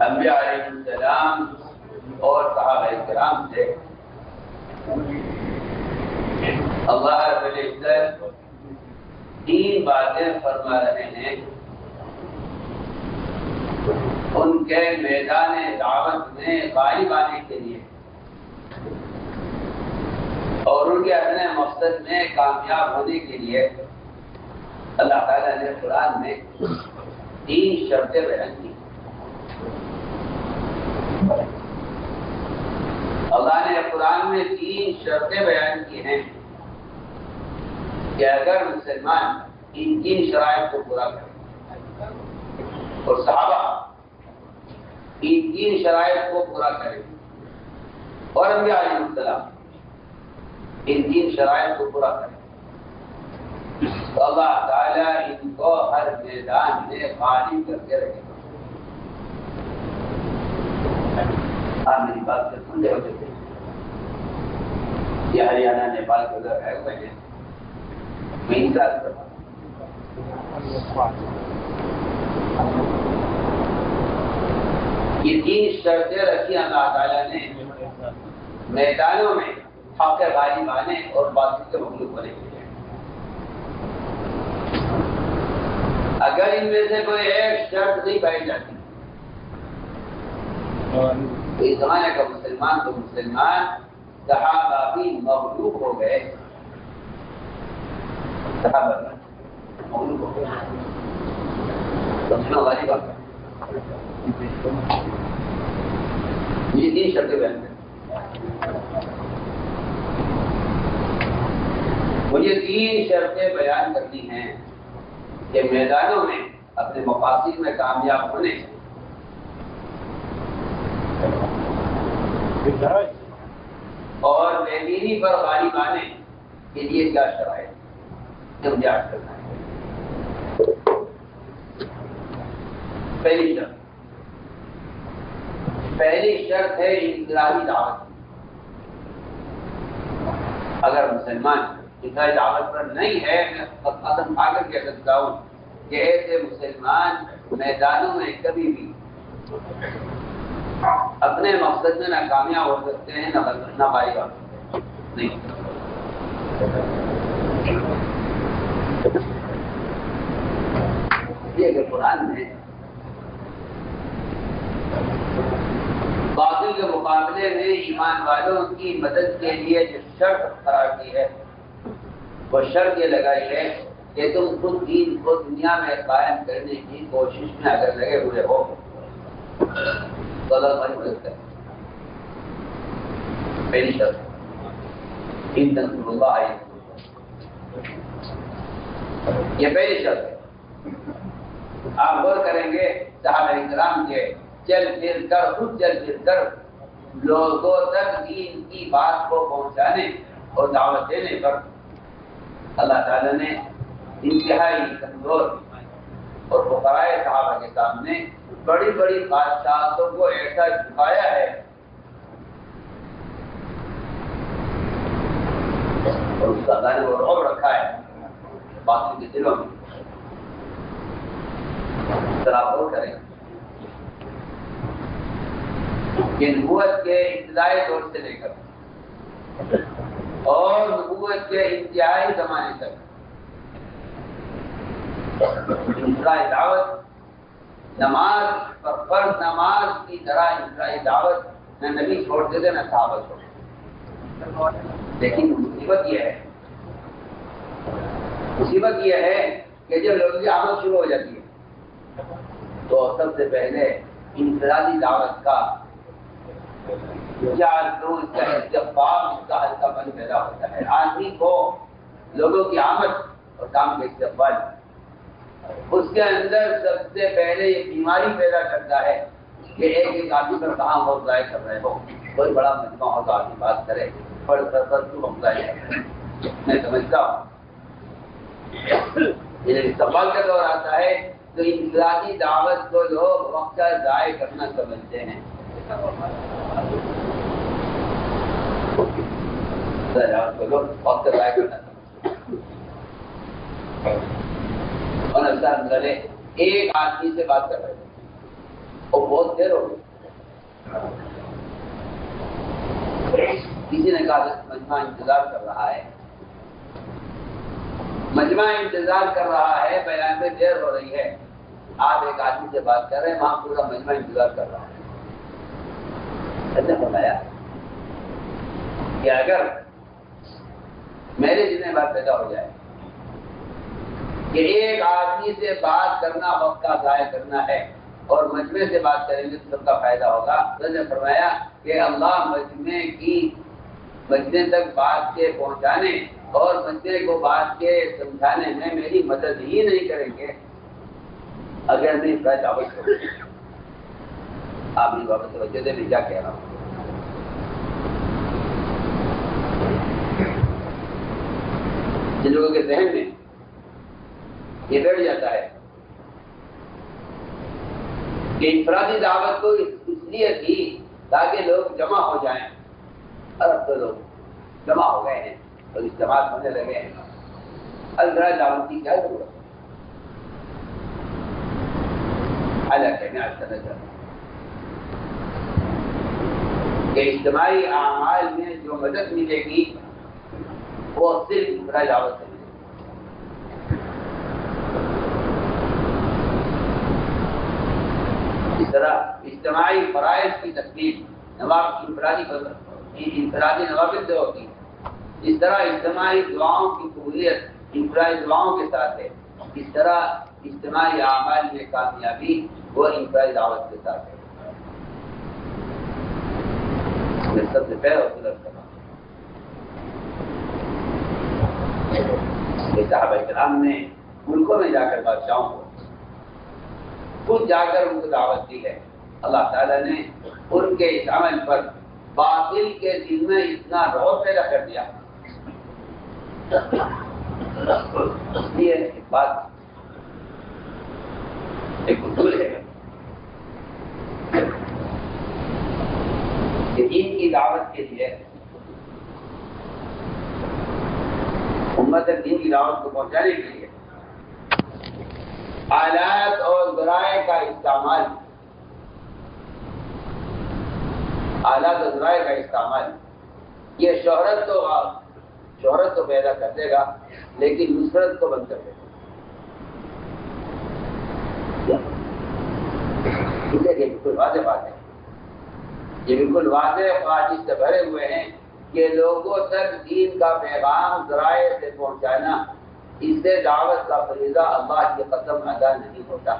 انبیاء علیہ السلام اور صحابہ کرام سے اللہ رب العزت تین باتیں فرما رہے ہیں ان کے میدان دعوت میں غالب آنے کے لیے اور ان کے اپنے مقصد میں کامیاب ہونے کے لیے اللہ تعالیٰ نے قرآن میں تین شرطیں بیان کی۔ اللہ نے قرآن میں تین شرطیں بیان کی ہیں کہ اگر مسلمان ان تین شرائط کو پورا کرے اور صحابہ ان تین شرائط کو پورا کرے اور انبیاء علیہ السلام ان تین شرائط کو پورا کرے تو اللہ تعالیٰ ان کو ہر میدان میں غالب کر کے رکھے گا۔ آپ میری بات سے سن رہے ہوتے یہ ہریانہ نیپال کے ادھر ہے ہوئے ہیں میں انتظار کرتا ہوں۔ یہ تین شرطیں رکھی اللہ تعالیٰ نے میدانوں میں حق غالب آنے اور باطل کے مغلوب ہونے کے لیے۔ اگر ان میں سے کوئی ایک شرط نہیں پائی جاتی تو اس زمانے کا مسلمان تو مسلمان صحابہ بھی مغلوب ہو گئے، صحابہ بھی مغلوب ہو گئے۔ سمجھنا والی بات ہے۔ یہ تین شرطیں بیان کریں۔ مجھے تین شرطیں بیان کرنی ہیں کہ میدانوں میں اپنے مقاصد میں کامیاب ہونے اور بے دینی پر غالب آنے کے لیے کیا شرائط اختیار کرنا ہے۔ پہلی شرط ہے انفرادی دعوت۔ اگر مسلمان انفرادی دعوت پر نہیں ہے، میں قسم کھا کر کہہ سکتا ہوں کہ ایسے مسلمان میدانوں میں کبھی بھی اپنے مقصد میں نہ کامیاب ہو سکتے ہیں نہ غالب آ سکتے ہیں۔ نہیں، یہ کہ قرآن میں باطل کے مقابلے میں ایمان والوں کی مدد کے لیے جو شرط قرار کی ہے وہ شرط یہ لگائی ہے کہ تم خود دین کو دنیا میں قائم کرنے کی کوشش میں اگر لگے ہوئے ہو تو اللہ تمہاری مدد کرے۔ پہلی شرط ان تنصروا اللہ یہ پہلی شرط ہے۔ آپ غور کریں گے صحابہ کرام کے چل پھر کر خود چل پھر کر لوگوں تک دین کی بات کو پہنچانے اور دعوت دینے پر اللہ تعالیٰ نے انتہائی کمزور اور فقراء صحابہ کے سامنے بڑی بڑی بادشاہتوں کو ایسا جھکایا ہے اور اس کا اللہ نے وہ رعب رکھا ہے باطل کے دلوں میں۔ ذرا غور کریں کہ نبوت کے ابتدائی دور سے لے کر اور نبوت کے انتہائی زمانے تک انفرادی دعوت نماز پر فرض نماز کی طرح انفرادی دعوت نہ نبی چھوڑتے تھے نہ صحابہ چھوڑتے تھے۔ لیکن مصیبت یہ ہے کہ جب لوگوں عمل شروع ہو جاتی ہے تو سب سے پہلے انفرادی دعوت کا اس کا استقبال اس کا ہلکا پن پیدا ہوتا ہے۔ آدمی کو لوگوں کی آمد اور کام کا استقبال اس کے اندر سب سے پہلے یہ بیماری پیدا کرتا ہے کہ ایک آدمی پر کہاں حوصلہ کر رہے ہو، کوئی بڑا مجمع ہو تو آدمی بات کرے پر کیوں حوصلہ کر رہے ہیں۔ میں سمجھتا ہوں یہ استقبال کا دور آتا ہے تو انفرادی دعوت کو لوگ وقت ضائع کرنا سمجھتے ہیں۔ وقت ضائع کرنا اور ایک آدمی سے بات کر رہے تھے اور بہت دیر ہو گئی. کسی نے کہا مجمع انتظار کر رہا ہے، مجمع انتظار کر رہا ہے، بیان میں دیر ہو رہی ہے. آپ ایک آدمی سے بات کر رہے ہیں، وہاں پورا مجمع انتظار کر رہا ہے. ایسا بتایا کہ اگر میرے ذہن میں بات پیدا ہو جائے کہ ایک آدمی سے بات کرنا وقت کا ضائع کرنا ہے اور مجمع سے بات کریں گے تو سب کا فائدہ ہوگا، تو نے فرمایا کہ اللہ مجمع تک بات کے پہنچانے اور مجمع کو بات کے سمجھانے میں میری مدد ہی نہیں کریں گے اگر میں اس کا دعوت کروں. آپ نے بابا توجہ دے میں کیا کہہ رہا ہوں. جن لوگوں کے ذہن میں یہ بیٹھ جاتا ہے کہ انفرادی دعوت تو اس لیے تھی تاکہ لوگ جمع ہو جائیں، اور اب تو لوگ جمع ہو گئے ہیں اور اجتماع ہونے لگے ہیں، انفرادی دعوت کی کیا ضرورت ہے. حالانکہ میں آج کرنا چاہتا ہوں کہ اجتماعی اعمال میں جو مدد ملے گی وہ صرف انفرادی دعوت سے ملے گی. اس طرح اجتماعی فرائض کی تکمیل انفرادی نوافل سے ہوتی، اس طرح اجتماعی دعاؤں کی قبولیت انفرادی دعاؤں کے ساتھ ہے، اس طرح اجتماعی اعمال میں کامیابی وہ انفرادی دعوت کے ساتھ ہے. میں سب سے پہلے وصولت کرنا کہ صحابہ کرام نے ملکوں میں جا کر بادشاہوں کو خود جا کر ان کو دعوت دی ہے. اللہ تعالیٰ نے ان کے اس عمل پر باطل کے دل میں اتنا رعب پیدا کر دیا. یہ ایک بات، ایک اصول ہے کہ دین کی دعوت کے لیے، امت دین کی دعوت کو پہنچانے کے لیے آلات اور ذرائع کا استعمال، یہ شہرت تو پیدا کر دے گا لیکن نصرت کو بند کر دے گا. یہ بالکل واضح بات ہے، یہ بالکل واضح خواہش سے بھرے ہوئے ہیں کہ لوگوں تک دین کا پیغام ذرائع سے پہنچانا، اس سے دعوت کا فریضہ اللہ کی قسم ادا نہیں ہوتا.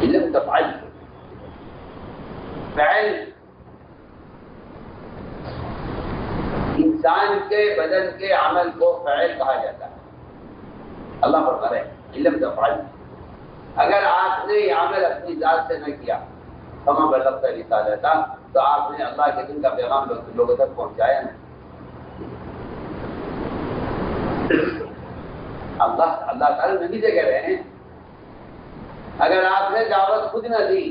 علم تفعیل فعل انسان کے بدن کے عمل کو فعل کہا جاتا ہے. اللہ فرما رہے ہیں علم تفعیل، اگر آپ نے یہ عمل اپنی ذات سے نہ کیا فما بلغت رسالتہ، تو آپ نے اللہ کے دین کا پیغام لوگوں تک پہنچایا نہیں. اللہ تعالیٰ نبی سے کہہ رہے ہیں اگر آپ نے دعوت خود نہ دی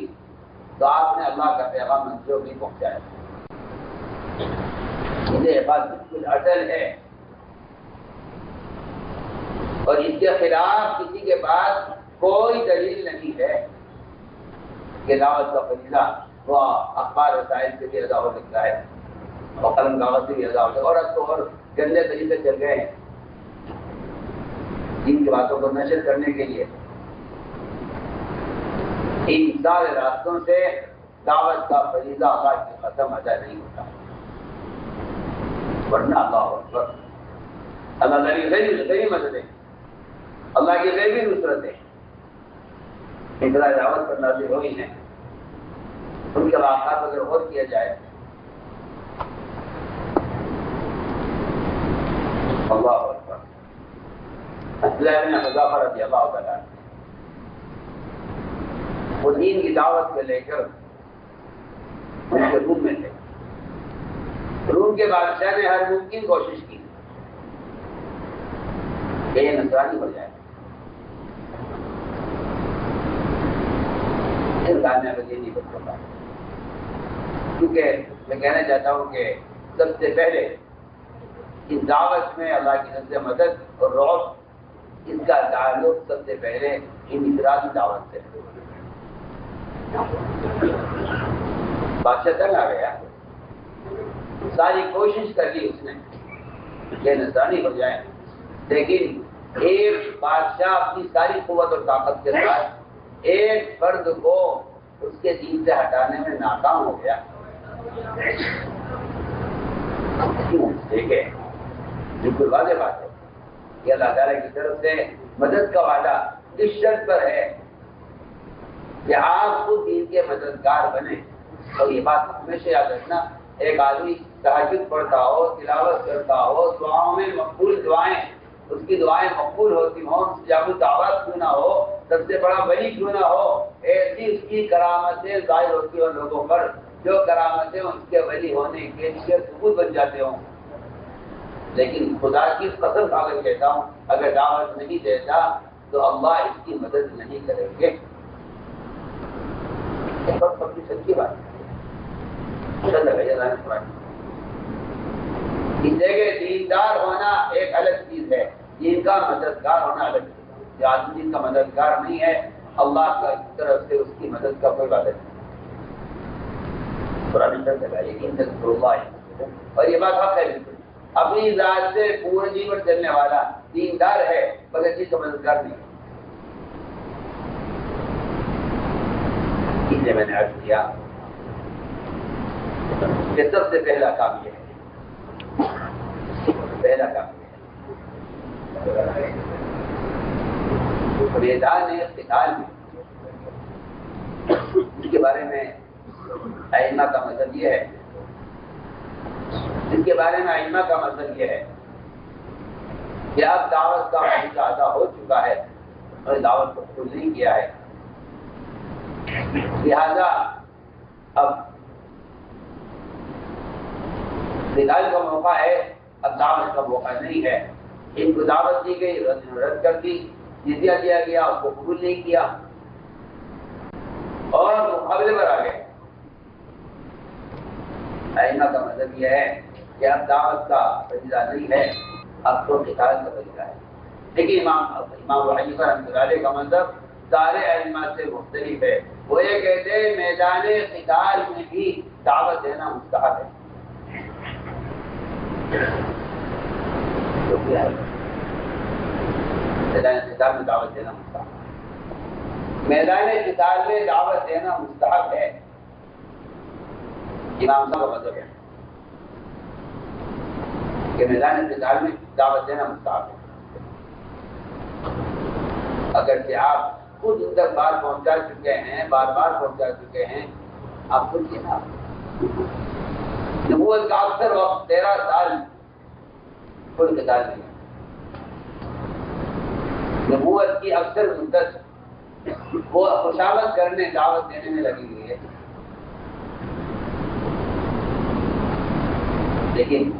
تو آپ نے اللہ کا پیغام منظور نہیں پہنچایا. یہ بات بالکل اصل ہے اور اس کے خلاف کسی کے پاس کوئی دلیل نہیں ہے کہ دعوت کا فریضہ وہ اخبار رسائل سے بھی ادا ہو سکتا ہے اور قلم کاغذ سے بھی ادا ہو سکتا ہے. اور اب تو اور گندے طریقے چل گئے ہیں ان کی باتوں کو نشر کرنے کے لیے. ان سارے راستوں سے دعوت کا فریضہ اللہ کی قسم ادا نہیں ہوتا، ورنہ اللہ اکبر اللہ تعالی غیبی مدد ہے، اللہ کی غیبی نصرت ہے. انفرادی دعوت پر نازل ہوئی ہیں، ان کے واقعات اگر غور کیا جائے اللہ اکبر. عبداللہ بن حذافہ رضی اللہ تعالیٰ وہ دین کی دعوت کو لے کر ان کے روم میں تھے. روم کے بادشاہ نے ہر ممکن کوشش کی کہ یہ نصرانی ہو جائے. نہیں بن سکتا کیونکہ میں کہنا چاہتا ہوں کہ سب سے پہلے اس دعوت میں اللہ کی نزد مدد اور رعب اس کا تعلق سب سے پہلے انفرادی دعوت سے ہے۔ بادشاہ تنگ آ گیا، ساری کوشش کر لی اس نے کہ نصرانی ہو جائے، لیکن ایک بادشاہ اپنی ساری قوت اور طاقت کے ساتھ ایک فرد کو اس کے دین سے ہٹانے میں ناکام ہو گیا۔ دیکھیں بالکل واضح بات ہے کہ اللہ تعالیٰ کی طرف سے مدد کا وعدہ اس شرط پر ہے کہ آپ خود دین کے مددگار بنے۔ اور یہ بات ہمیشہ یاد رکھنا، ایک آدمی تہجد پڑھتا ہو، تلاوت کرتا ہو، دعاؤں میں مقبول دعائیں، اس کی دعائیں مقبول ہوتی ہوں، اس کی جابت دعوت کیوں نہ ہو، سب سے بڑا ولی کیوں نہ ہو، ایسی اس کی کرامتیں ظاہر ہوتی ہیں لوگوں پر، جو کرامتیں اس کے ولی ہونے کے لیے ثبوت بن جاتے ہوں۔ لیکن خدا کی قسم کھا کر کہتا ہوں، اگر دعوت نہیں دیتا تو اللہ اس کی مدد نہیں کریں گے۔ سب کی سچی بات ہے۔ اس جگہ دیندار ہونا ایک الگ چیز ہے، دین کا مددگار ہونا الگ چیز ہے۔ جو آدمی دین کا مددگار نہیں ہے، اللہ کی طرف سے اس کی مدد کا کوئی وعدہ نہیں۔ اور یہ بات حق ہے، بالکل اپنی ذات سے پورے جیون چلنے والا دیندار ہے مگر کسی کا مددگار نہیں۔ اس لیے میں نے عرض کیا کہ سب سے پہلا کام یہ ہے، پہلا کام یہ ہے میدان قتال میں، اس کے بارے میں ائمہ کا مذہب یہ ہے، اس کے بارے میں ائمہ کا مذہب یہ ہے کہ اب دعوت کا وقت ادا ہو چکا ہے اور دعوت کو قبول نہیں کیا ہے، لہذا اب قتال کا موقع ہے، اب دعوت کا موقع نہیں ہے۔ ان کو دعوت دی گئی، رد کر دی، جزیہ دیا گیا، اس کو قبول نہیں کیا اور مقابلے پر آ گئے۔ ائمہ کا مطلب یہ ہے کہ اب دعوت کا فریضہ نہیں ہے، اب تو قتال کا فریضہ ہے۔ لیکن امام ابو حنیفہ رحمۃ اللہ علیہ کا مذہب سارے ائمہ سے مختلف ہے۔ وہ یہ کہتے ہیں میدان قتال میں بھی دعوت دینا مستحب ہے۔ میدان قتال میں دعوت دینا مستحب ہے، میدان قتال میں دعوت دینا مستحب ہے، امام صاحب کا مذہب ہے کہ میدان قتال میں دعوت دینا مستحب ہے۔ اگر کہ آپ خود ان تک بات پہنچا چکے ہیں، بار بار پہنچا چکے ہیں، آپ خود نا نبوت کا اکثر وقت 13 سال خود قتال نہیں، نبوت کی اکثر مدت وہ خوشامد کرنے، دعوت دینے میں لگی ہوئی ہے، لیکن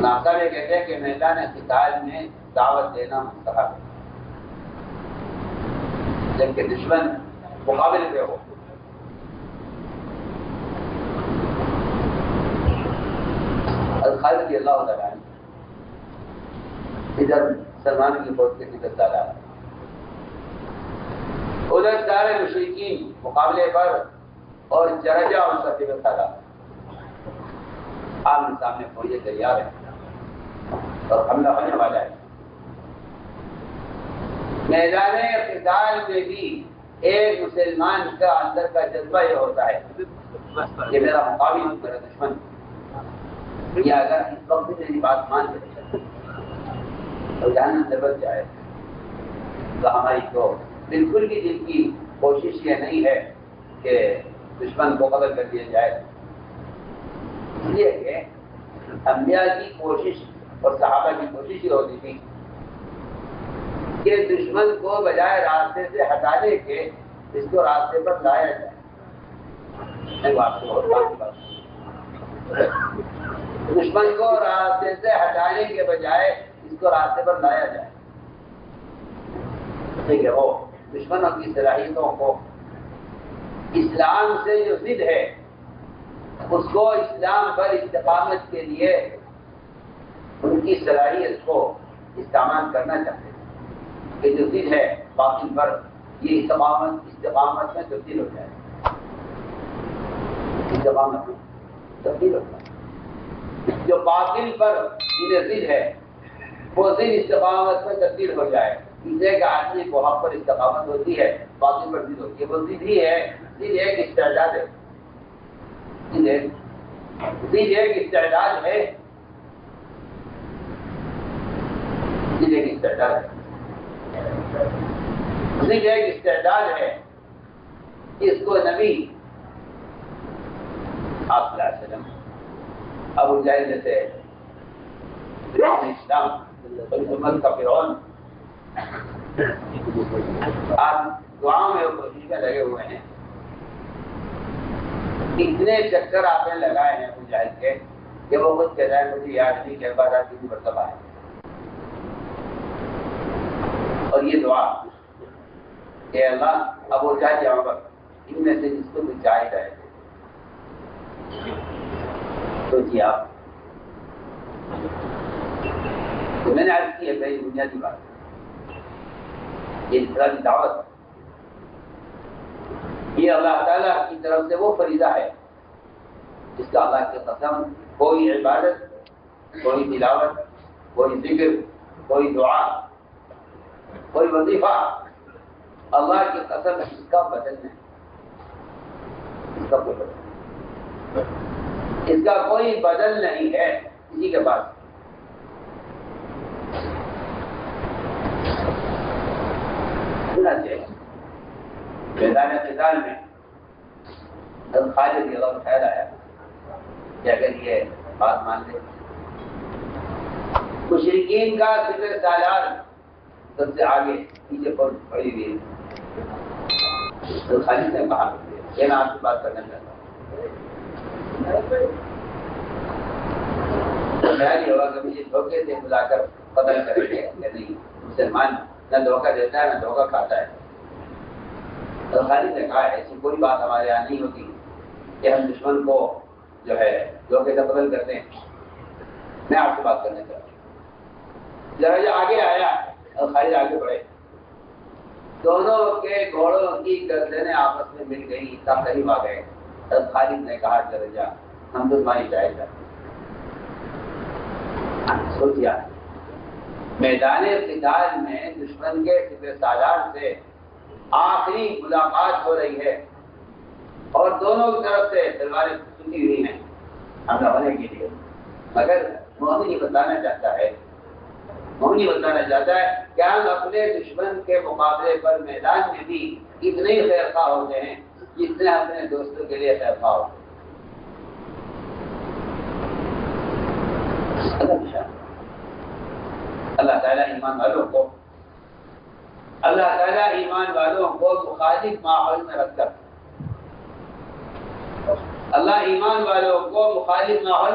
ناصر یہ کہتے ہیں کہ میدان قتال میں دعوت دینا مستحب ہے، جبکہ دشمن مقابلے پہ ہو۔ خالد رضی اللہ تعالیٰ عنہ ادھر سلمان کی فوج کے 10 سال آ، ادھر سارے مشرکین مقابلے پر اور جرجہ اور سفید خالہ آمنے سامنے فوجیں تیار ہیں اور حملہ ہونے والا ہے۔ میدان قتال میں بھی ایک مسلمان کا اندر کا جذبہ یہ ہوتا ہے کہ میرا مقابل، میرا دشمن، یا اگر اس وقت میری بات مان لے اور جہنم سے بچ جائے تو ہماری تو بالکل بھی دل کی کوشش یہ نہیں ہے کہ دشمن کو قتل کر دیا جائے۔ اس لیے کہ انبیاء کی کوشش اور صحابہ کی کوشش یہ ہوتی تھی کہ دشمن کو بجائے راستے سے ہٹانے کے اس کو راستے پر لایا جائے۔ میں آپ کو بہت بات دشمن کو راستے سے ہٹانے کے بجائے اس کو راستے پر لایا جائے، ٹھیک ہے؟ وہ دشمنوں کی صلاحیتوں کو، اسلام سے جو ضد ہے اس کو اسلام پر استقامت کے لیے ان کی صلاحیت کو استعمال کرنا چاہتے ہیں کہ جو ضد ہے باطل پر یہ استقامت میں تبدیل ہو جائے، استقامت میں تبدیل ہو جائے، جو باطل پر انہیں ضد ہے وہ ضد استقامت میں تبدیل ہو جائے۔ اسے کہ آدمی کو حق پر استقامت ہوتی ہے، باطل پر ضد ہوتی ہے، وہ ضد ہی ہے، ضد ایک استعداد ہے، ضد ایک استعداد ہے، ضد ایک استعداد ہے، ضد ایک استعداد ہے جس کو نبی آپ صلی اللہ علیہ وسلم ابو جہل جیسے اسلام امت کا فرعون آپ دعاؤں میں کوشش میں لگے ہوئے ہیں، اتنے چکر آپ نے لگائے ہیں ابو جہل کے کہ وہ خود کہتا ہے مجھے یاد نہیں کہ بعد آپ کی مرتبہ ہے، اور یہ دعا کہ اللہ ابو جہل یا عمر ان میں سے جس کو بھی چاہے جائے سوچیے آپ، تو میں نے عرض کی ہے بھائی بنیادی بات یہ انفرادی دعوت یہ اللہ تعالیٰ کی طرف سے وہ فریضہ ہے جس کا اللہ کی قسم کوئی عبادت، کوئی تلاوت، کوئی ذکر، کوئی دعا، کوئی وظیفہ اللہ کی قسم اس کا بدل نہیں، اس کا کوئی بدل نہیں، اس کا کوئی بدل نہیں ہے کسی کے پاس۔ میدان قتال میں خالد رضی اللہ عنہ خیال آیا کہ اگر یہ بات مان لے مشرکین کا سپہ سالار سب سے آگے پیچھے پر پڑی ہوئی، تو خالد نے کہا یہ میں آپ سے بات کرنا چاہتا ہوں، خیال یہ ہوگا کہ مجھے دھوکے سے بلا کر قتل کریں گے یا نہیں، مسلمان نہ دھوکہ دیتا ہے نہ دھوکہ کھاتا ہے۔ تو خالد نے کہا ایسی کوئی بات ہمارے یہاں نہیں ہوتی کہ ہم دشمن کو جو ہے دھوکے سے قتل کرتے ہیں، میں آپ سے بات کرنا چاہتا ہوں۔ ذرا آگے آیا اور خالد آگے بڑھے، دونوں کے گھوڑوں کی گردنیں آپس میں مل گئی، اتنا قریب آ گئے، تب خالد نے کہا درجہ ہم تو تمہاری چاہے جاتے سوچیا میدان قتال میں دشمن کے سپہ سالار سے آخری ملاقات ہو رہی ہے اور دونوں کی طرف سے تلواریں چکی ہوئی ہیں حملہ ہونے کے لیے، مگر مومن یہ بتانا چاہتا ہے کہ ہم اپنے دشمن کے مقابلے پر میدان میں بھی اتنے ہی خیر خواہ ہوتے ہیں جتنے اپنے دوستوں کے لیے خیر خواہ ہوتے ہیں۔ اللہ تعالیٰ ایمان والوں کو مخالف ماحول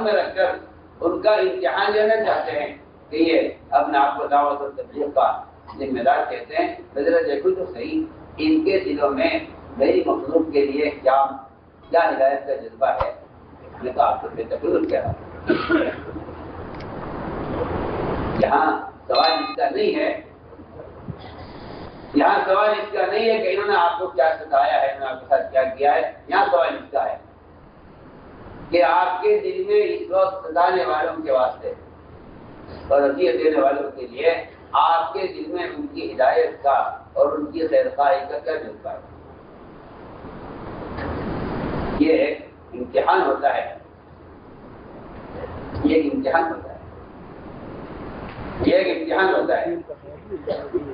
میں رکھ کر ان کا امتحان لینا چاہتے ہیں کہ یہ اپنے آپ کو دعوت اور تبلیغ کا ذمہ دار کہتے ہیں، ذرا دیکھو تو صحیح ان کے دلوں میں میری مخلوق کے لیے کیا ہدایت کا جذبہ ہے۔ میں تو آپ کو بے تکلف کہہ رہا ہوں، یہاں سوال اس کا نہیں ہے، کہ انہوں نے آپ کو کیا ستایا ہے، انہوں نے آپ کے ساتھ کیا کیا ہے، یہاں سوال اس کا ہے کہ آپ کے دل میں اس وقت ستانے والوں کے واسطے اور اذیت دینے والوں کے لیے آپ کے دل میں ان کی ہدایت کا اور ان کی خیر خواہی کا کیا جذبہ ہے۔ یہ ایک امتحان ہوتا ہے،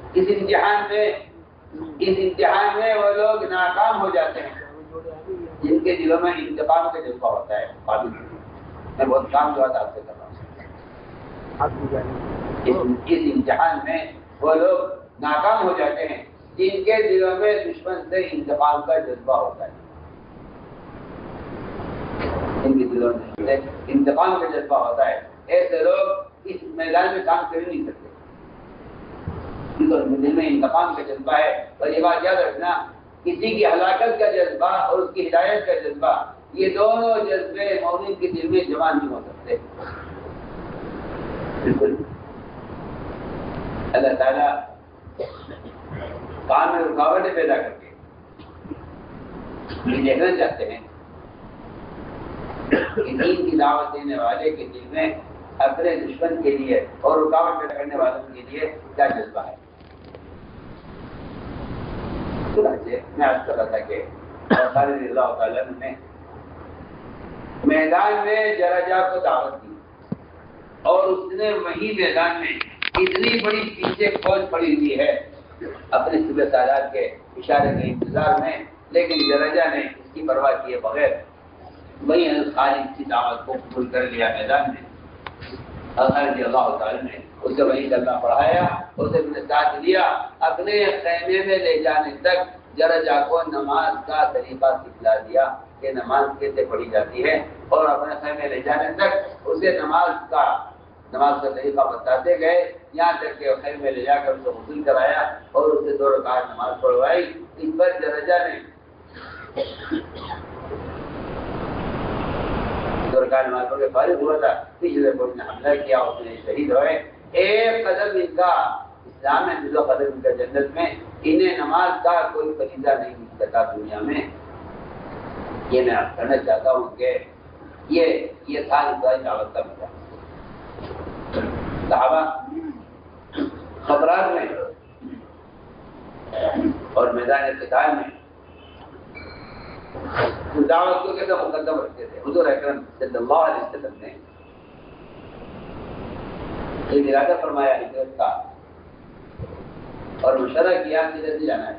اس امتحان میں وہ لوگ ناکام ہو جاتے ہیں جن کے دلوں میں انتقام کا جذبہ ہوتا ہے۔ میں بہت کام جو آپ سے کر رہا ہوں، اس امتحان میں وہ لوگ ناکام ہو جاتے ہیں جن کے دلوں میں دشمن سے انتقام کا جذبہ ہوتا ہے، ان کے دلوں میں انتقام کا جذبہ ہوتا ہے۔ ایسے لوگ اس میدان میں کام کر نہیں سکتے، دل میں انتقام کا جذبہ ہے۔ اور یہ بات یاد رکھنا، کسی کی ہلاکت کا جذبہ اور اس کی ہدایت کا جذبہ، یہ دونوں جذبے مومن کے دل میں جمع نہیں ہو سکتے، بالکل اللہ تعالیٰ کام میں رکاوٹیں پیدا کر کے یہ دیکھنا چاہتے ہیں کہ دین کی دعوت دینے والے کے دل میں اپنے دشمن کے لیے اور رکاوٹ پیدا کرنے والوں کے لیے کیا جذبہ ہے۔ میں عرض کر رہا تھا کہ خالد رضی اللہ تعالیٰ نے میدان میں جرجا کو دعوت دی اور اس نے وہی میدان میں اتنی بڑی پیچھے فوج پڑی ہوئی ہے اپنے صبح سالات کے اشارے کے انتظار میں، لیکن جرجا نے اس کی پرواہ کیے بغیر وہی خالد کی دعوت کو قبول کر لیا میدان میں۔ خالد رضی اللہ تعالیٰ نے اسے وہی کرنا پڑھایا، اسے اپنے ساتھ لیا، اپنے خیمے میں لے جانے تک جرجا کو نماز کا طریقہ سکھلا دیا کہ نماز کیسے پڑھی جاتی ہے، اور اپنے خیمے لے جانے تک اسے نماز کا طریقہ بتاتے گئے، یہاں تک کہ خیمے لے جا کر اسے غسل کرایا اور اسے 2 رکعت نماز پڑھوائی۔ اس پر جرجا نے 2 رکعت نماز پڑھ کے فارغ ہوا تھا، پچھلے فوج نے حملہ کیا، اس میں شہید ہوئے۔ ایک قدم ان کا اسلام میں، 2 قدم ان کا جنت میں، انہیں نماز کا کوئی فریضہ نہیں مل سکا دنیا میں۔ یہ میں کہنا چاہتا ہوں کہ یہ تھا اسلامی دعوت کا مقام۔ صحابہ خبرات میں اور میدان قتال میں دعوت کو کیسے مقدم رکھتے تھے۔ حضور اکرم صلی اللہ علیہ وسلم نے ایک ارادہ فرمایا ہجرت کا اور مشورہ کیا کدھر سے جانا ہے۔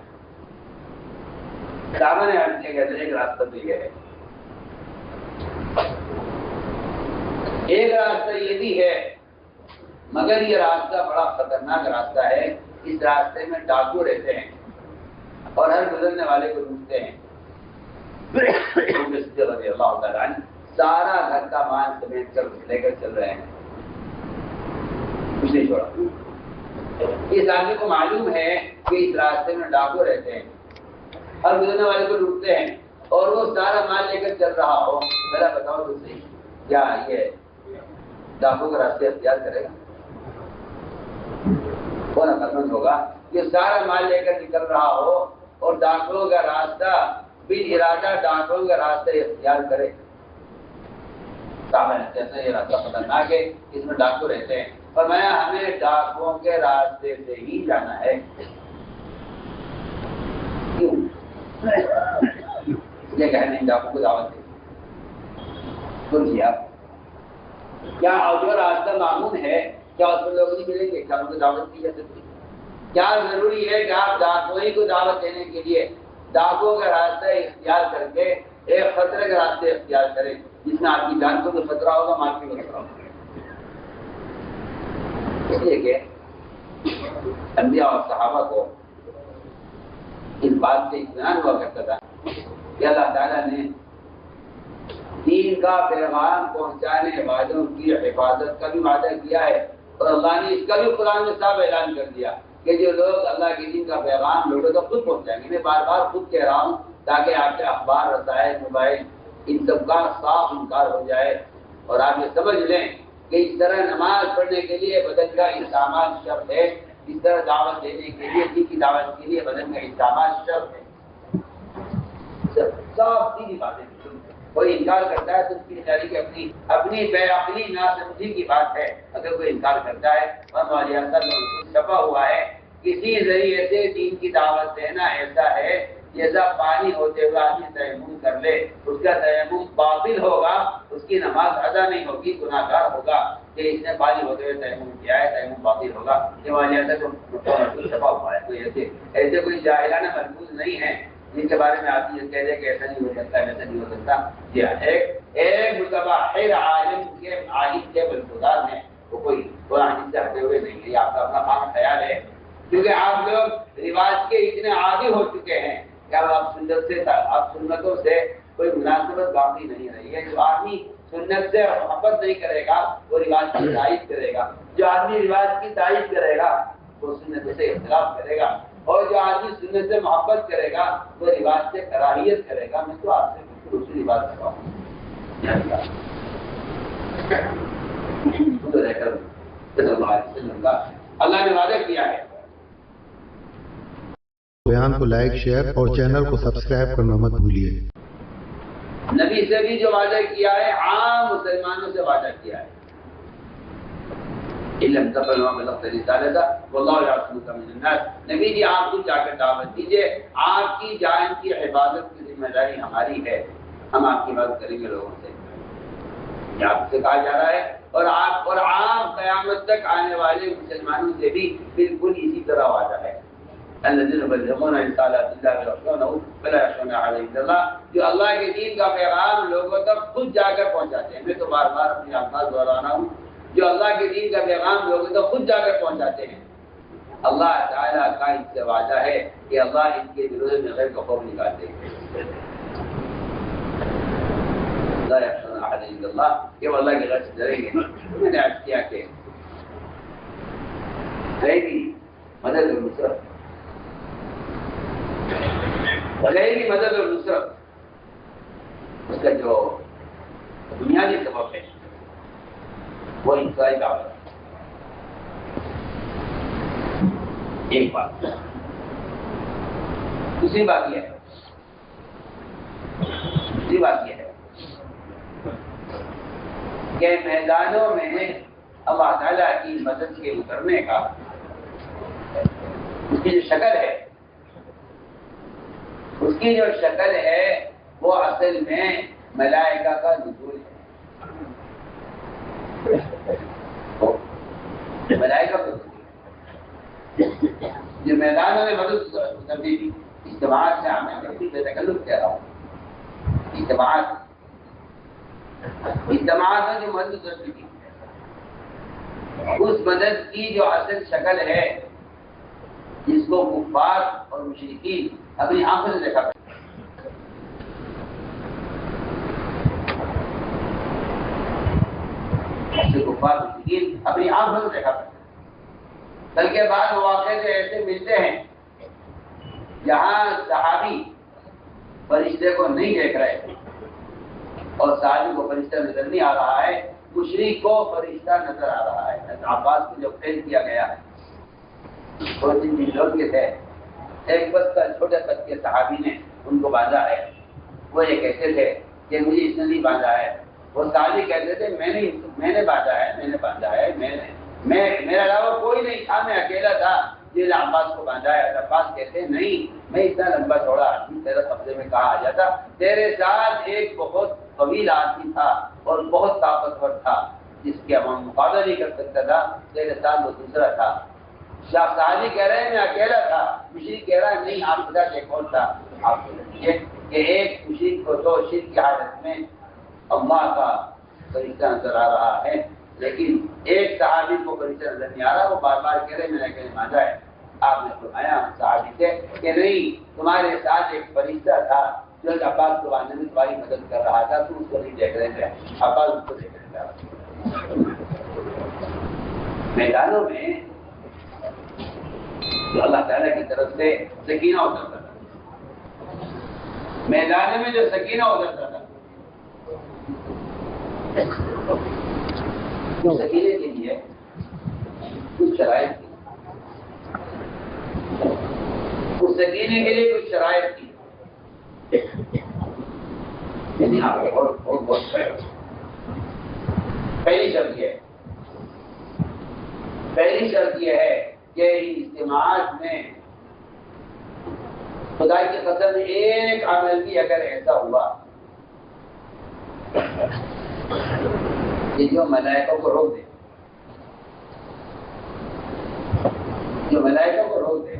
صحابہ نے عرض کیا کہ ایک راستہ تو یہ ہے، ایک راستہ یہ بھی ہے، مگر یہ راستہ بڑا خطرناک راستہ ہے، اس راستے میں ڈاکو رہتے ہیں اور ہر گزرنے والے کو لوٹتے ہیں۔ رضی اللہ تعالیٰ عنہ سارا گھر کا مال سمیٹ کر لے کر چل رہے ہیں، کچھ نہیں چھوڑا۔ اس آدمی کو معلوم ہے کہ اس راستے میں ڈاکو رہتے ہیں، ہر گزرنے والے کو لوٹتے ہیں، اور وہ سارا مال لے کر چل رہا ہو، ذرا بتاؤ تو صحیح، کیا یہ ڈاکو کا راستے اختیار کرے گا؟ کون عقلمند ہوگا یہ سارا مال لے کر نکل رہا ہو اور ڈاکوؤں کا راستہ بن ارادہ ڈاکوؤں کا راستہ اختیار کرے؟ جیسا یہ راستہ خطرناک ہے، اس میں ڈاکو رہتے ہیں، فرمایا ہمیں ڈاکوؤں کے راستے سے ہی جانا ہے۔ کیوں؟ اس لیے کہ نہیں ڈاکو کو دعوت دے سنیے آپ، کیا جو راستہ معمول ہے کیا اس میں لوگ نہیں ملیں گے؟ کیا ان کو دعوت دی جا سکتی؟ کیا ضروری ہے کہ آپ ڈاکوئی کو دعوت دینے کے لیے ڈاکو کا راستہ اختیار کر کے ایک خطرے کا راستے اختیار کریں جس میں آپ کی جان کو بھی خطرہ ہوگا، مال کو بھی خطرہ ہوگا؟ اس لیے کہ انبیاء اور صحابہ کو اس بات سے اطمینان ہوا کرتا تھا کہ اللہ تعالیٰ نے دین کا پیغام پہنچانے والوں کی حفاظت کا بھی وعدہ کیا ہے، اور اللہ نے اس کا بھی قرآن میں صاف اعلان کر دیا کہ جو لوگ اللہ کے دین کا پیغام لوگوں تک خود پہنچائیں گے۔ میں بار بار خود کہہ رہا ہوں تاکہ آپ کے اخبار، رسائل، موبائل ان سب کا صاف انکار ہو جائے اور آپ یہ سمجھ لیں کہ اس طرح نماز پڑھنے کے لیے بدن کا استعمال شرط ہے، اس طرح دعوت دینے کے لیے، دین کی دعوت کے لیے بدن کا استعمال شرط ہے۔ صاف سیدھی باتیں، کوئی انکار کرتا ہے تو اس کی بیچاری کی اپنی بے عقلی ناسمجھی کی بات ہے۔ اگر کوئی انکار کرتا ہے چھپا ہوا ہے، کسی ذریعے سے دین کی دعوت دینا ایسا ہے جیسا پانی ہوتے ہوئے آدمی تیمم کر لے، اس کا تیمم باطل ہوگا، اس کی نماز ادا نہیں ہوگی، گناہ گار ہوگا کہ اس نے پانی ہوتے ہوئے تیمم کیا ہے، تیمم باطل ہوگا۔ یہ واجہ تو چھپا ہوا ہے، کوئی ایسے کوئی جاہلانہ ملفوظ نہیں ہے جن کے بارے میں آپ یہ کہہ دیں کہ ایسا نہیں ہو سکتا، ویسا نہیں ہو سکتا۔ جی ہاں، ایک متبحر عالم کے عالم کے ملفوظات ہیں، وہ کوئی قرآن سے ہٹے ہوئے نہیں ہے، یہ آپ کا اپنا خام خیال ہے، کیونکہ آپ لوگ رواج کے اتنے عادی ہو چکے ہیں کہ آپ سنتوں سے کوئی مناسبت باقی نہیں رہی ہے۔ جو آدمی سنت سے محبت نہیں کرے گا وہ رواج کی تائید کرے گا، جو آدمی رواج کی تائید کرے گا وہ سنت سے اختلاف کرے گا، اور جو آدمی سنت سے محبت کرے گا وہ رواج سے کراہیت کرے گا۔ میں تو آپ سے بالکل دوسری بات کر رہا ہوں۔ اللہ نے وعدہ کیا ہے. بیان کو لائک، شیئر اور چینل کو سبسکرائب کرنا مت بھولیے. نبی سے بھی جو وعدہ کیا ہے عام مسلمانوں سے وعدہ کیا ہے. علم تفعلوا ما بلغت رسالته والله يعصمك من الناس. نبی جی آپ کو جا کر دعوت دیجیے، آپ کی جان کی حفاظت کی ذمہ داری ہماری ہے، ہم آپ کی مدد کریں گے لوگوں سے. یہ آپ سے کہا جا رہا ہے اور عام قیامت تک آنے والے مسلمانوں سے بھی بالکل اسی طرح وعدہ ہے. الذين يبلغون رسالات الله ويخشونه ولا يخشون عليه الا الله. جو اللہ کے دین کا پیغام لوگوں تک خود جا کر پہنچاتے ہیں. میں تو بار بار اپنی الفاظ دہرا رہا ہوں، جو اللہ کے دین کا پیغام لوگوں تک خود جا کر پہنچاتے ہیں. اللہ تعالیٰ کا ان سے وعدہ ہے کہ اللہ ان کے دلوں میں غیر کا خوف نکالتے ہیں. لا يخشون عليه الا الله، کہ وہ اللہ کے غیر سے ڈریں گے. میں نے عرض کیا کہ غیبی مدد اور نصرت، غیبی مدد اور نصرت، اس کا جو بنیادی سبب ہے وہ انسانی دعوت. ایک بات. دوسری بات یہ ہے کہ میدانوں میں اللہ تعالیٰ کی مدد کے اترنے کا اس کی جو شکل ہے وہ اصل میں ملائکہ کا نزول ہے. ملائکہ کو جو میدانوں میں مدد اترتی تھی، اجتماعات سے ہمیں بے تکلف کہہ رہا ہوں، اجتماعات میں جو مدد اترتی تھی، اس مدد کی جو اصل شکل ہے جس کو کفار اور مشرکین اپنی آنکھوں سے دیکھا کرتے اپنی آنکھوں سے دیکھا کرتے. کل کے بعد مواقع سے ایسے ملتے ہیں جہاں صحابی فرشتے کو نہیں دیکھ رہے اور صحابی کو فرشتہ نظر نہیں آ رہا ہے، مشرک کو فرشتہ نظر آ رہا ہے. عباس کو جو فیل کیا گیا ہے، دو تین لوگ کے تھے، ایک بس کا چھوٹے قد کے صحابی نے ان کو باندھا ہے. وہ یہ کہتے تھے کہ مجھے اس نے نہیں باندھا ہے. وہ صحابی کہتے تھے میں نے باندھا ہے، میرا علاوہ کوئی نہیں تھا، میں اکیلا تھا جس نے عباس کو باندھا ہے. عباس کہتے نہیں، میں اتنا لمبا چوڑا آدمی تیرا قبضے میں کہا آ جاتا. تیرے ساتھ ایک بہت طویل آدمی تھا اور بہت طاقتور تھا جس کے ہم مقابلہ نہیں کر سکتا تھا، تیرے ساتھ وہ دوسرا تھا. شاہ صحابی کہہ رہے ہیں میں اکیلا تھا، مشرک کہہ رہا ہے نہیں آپ خدا کے کون تھا. آپ کو دیکھیے کہ ایک مشرک کو تو شرک کی حالت میں اللہ کا فرشتہ نظر آ رہا ہے، لیکن ایک صحابی کو فرشتہ نظر نہیں آ رہا. وہ بار بار کہہ رہے میں نے کہیں مانگا ہے. آپ نے فرمایا صحابی سے کہ نہیں، تمہارے ساتھ ایک فرشتہ تھا جو عباس کو باندھنے میں تمہاری مدد کر رہا تھا، تم اس کو نہیں دیکھ رہے تھے، عباس اس کو دیکھ رہے تھے. میدانوں میں جو اللہ تعالیٰ کی طرف سے سکینہ اترتا تھا، میدان میں جو سکینہ اترتا تھا، اس سکینے کے لیے کچھ شرائط تھی. اس سکینے کے لیے کچھ شرائط تھی. یعنی آپ بہت پہلی شرط یہ ہے کہ اجتماعات میں خدا کی قسم ایک عمل بھی اگر ایسا ہوا کہ جو ملائکوں کو روک دے،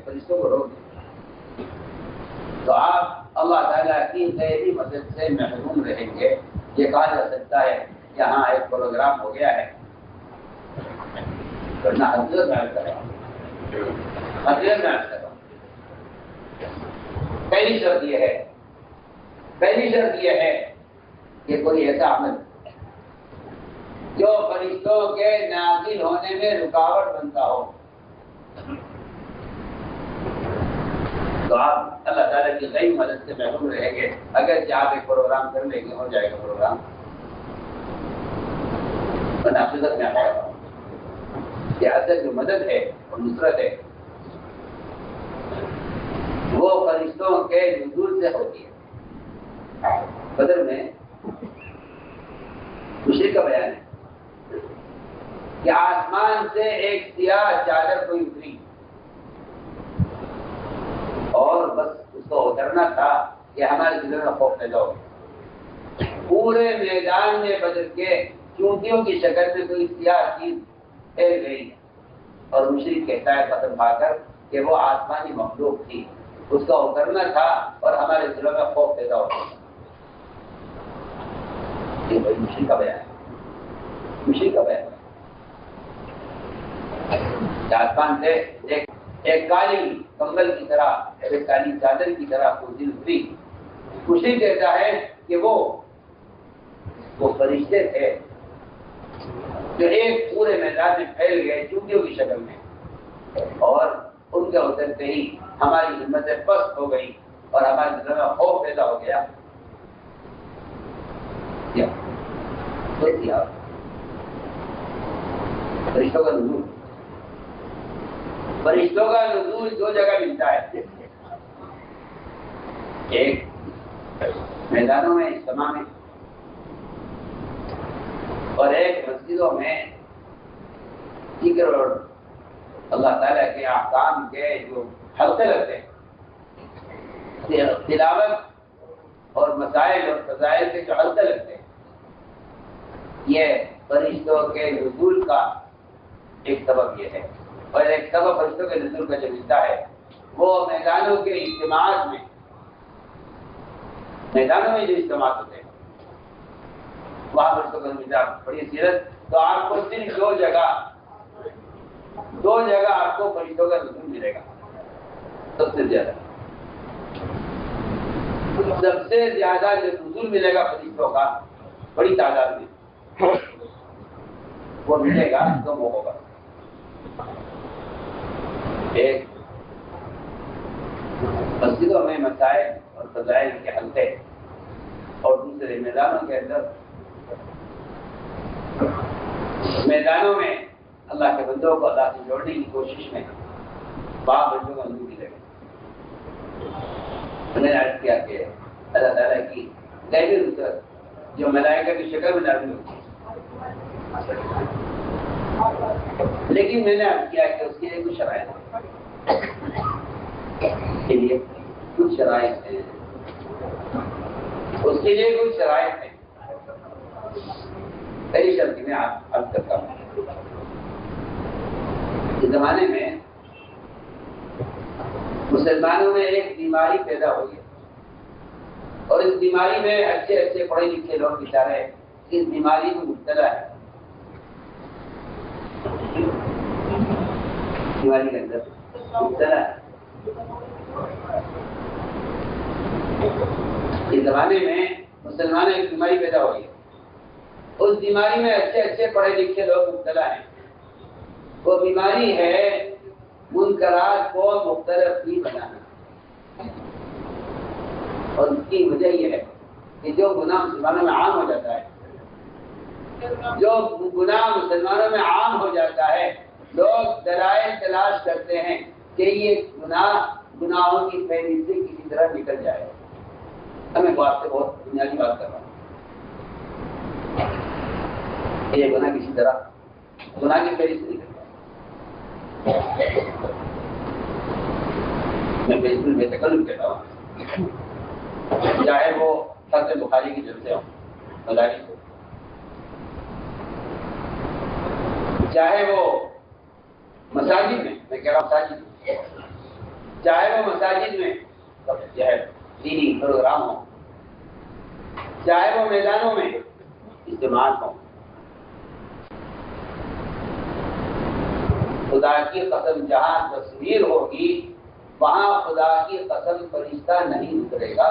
فرشتوں کو روک دے، تو آپ اللہ تعالیٰ کی غیبی مدد سے محروم رہیں گے. یہ کہا جا سکتا ہے کہ ہاں ایک پروگرام ہو گیا ہے، ورنہ حضرت میں عرض کر رہا ہوں. پہلی شرط یہ ہے کہ کوئی ایسا عمل جو فرشتوں کے نازل ہونے میں رکاوٹ بنتا ہو، تو آپ اللہ تعالیٰ کی غیبی مدد سے محروم رہیں گے. اگر آپ ایک پروگرام کر لیں گے ہو جائے گا پروگرام، ورنہ حقیقت میں آ جائے گا. کہ اصل جو مدد ہے اور نصرت ہے وہ فرشتوں کے نزول سے ہوتی ہے۔ بدر میں خوشی کا بیان ہے کہ آسمان سے ایک سیاہ چادر کوئی اتری اور بس اس کو اترنا تھا کہ ہمارے دلوں میں خوف پیدا ہو گیا۔ پورے میدان میں بدر کے چونٹیوں کی شکل میں کوئی سیاہ چیز پھیل گئی اور مشرک کہتا ہے قسم کھا کر کہ وہ آسمانی مخلوق تھی، اس کا اترنا تھا اور ہمارے دلوں میں خوف پیدا ہو گیا۔ یہ بڑی مشکل کا بیان ہے، مشکل کا بیان ہے۔ آسمان سے ایک کالی کمبل کی طرح، ایک کالی چادر کی طرح کوئی دل اتری۔ خوشی کہتا ہے کہ وہ فرشتے تھے جو ایک پورے میدان میں پھیل گئے چونٹیوں کی شکل میں، اور ان کے اترتے ہی ہماری ہمتیں پست ہو گئی اور ہمارے دلوں میں خوف پیدا ہو گیا۔ فرشتوں کا نزول، فرشتوں کا نزول دو جگہ ملتا ہے، ایک میدانوں میں اجتماع میں اور ایک مسجدوں میں ذکر اور اللہ تعالیٰ کے احکام کے جو حلقے لگتے ہیں، تلاوت اور مسائل اور فضائل کے جو حلقے لگتے ہیں، یہ فرشتوں کے نزول کا ایک سبب یہ ہے۔ اور ایک سبب فرشتوں کے نزول کا جو ملتا ہے وہ میدانوں کے اجتماعات میں، میدانوں میں جو اجتماعات ہوتے ہیں وہاں فرشتوں کا نزول بڑی سیرت۔ تو آپ کو صرف دو جگہ آپ کو فرشتوں کا نزول ملے گا، سب سے زیادہ جو نزول ملے گا فرشتوں کا بڑی تعداد میں، وہ ملے گا دو موقعوں پر۔ ایک مسجدوں میں مسائل اور فضائل کے حلقے، اور دوسرے میدانوں کے اندر، میدانوں میں اللہ کے بندوں کو اللہ سے جوڑنے کی کوشش میں باپ بندوں کا نزول ملے گا۔ میں نے عرض کیا کہ اللہ تعالیٰ کی غیبی نصرت جو ملائکہ کی شکل میں نازل ہوتی ہے، لیکن میں نے عرض کیا کہ اس کے لیے کچھ شرائط ہیں، اس کے لیے کچھ شرائط ہیں، اس کے لیے کچھ شرائط ہیں۔ پہلی شرط میں آپ عرض کرتا ہوں، اس زمانے میں مسلمانوں میں ایک بیماری پیدا ہوئی ہے، اور اس بیماری میں اچھے پڑھے لکھے لوگ بیچارے اس بیماری میں مبتلا ہے، بیماری کے اندر مبتلا ہے۔ اس زمانے میں مسلمانوں میں ایک بیماری پیدا ہوئی ہے، اس بیماری میں اچھے پڑھے لکھے لوگ مبتلا ہیں۔ وہ بیماری ہے منکرات کو مختلف ہی بنانا، اور اس کی وجہ یہ ہے کہ جو گناہ مسلمانوں میں عام ہو جاتا ہے، لوگ دلائل تلاش کرتے ہیں کہ یہ گناہوں کی فہرست سے کسی طرح نکل جائے۔ میں بات سے بہت بنیادی بات کر رہا ہوں، یہ گناہ کسی طرح گناہ کی فہرست نکل جائے۔ میں بالکل بے تکلف کہتا ہوں، چاہے وہ حضرت بخاری کی جلسے ہوں مدارس ہو، چاہے وہ مساجد میں کہہ رہا ہوں مساجد میں، چاہے وہ مساجد میں جو ہے دینی پروگرام ہو، چاہے وہ میدانوں میں اجتماعات ہوں، خدا کی قسم جہاں تصویر ہوگی وہاں خدا کی قسم فرشتہ نہیں اترے گا۔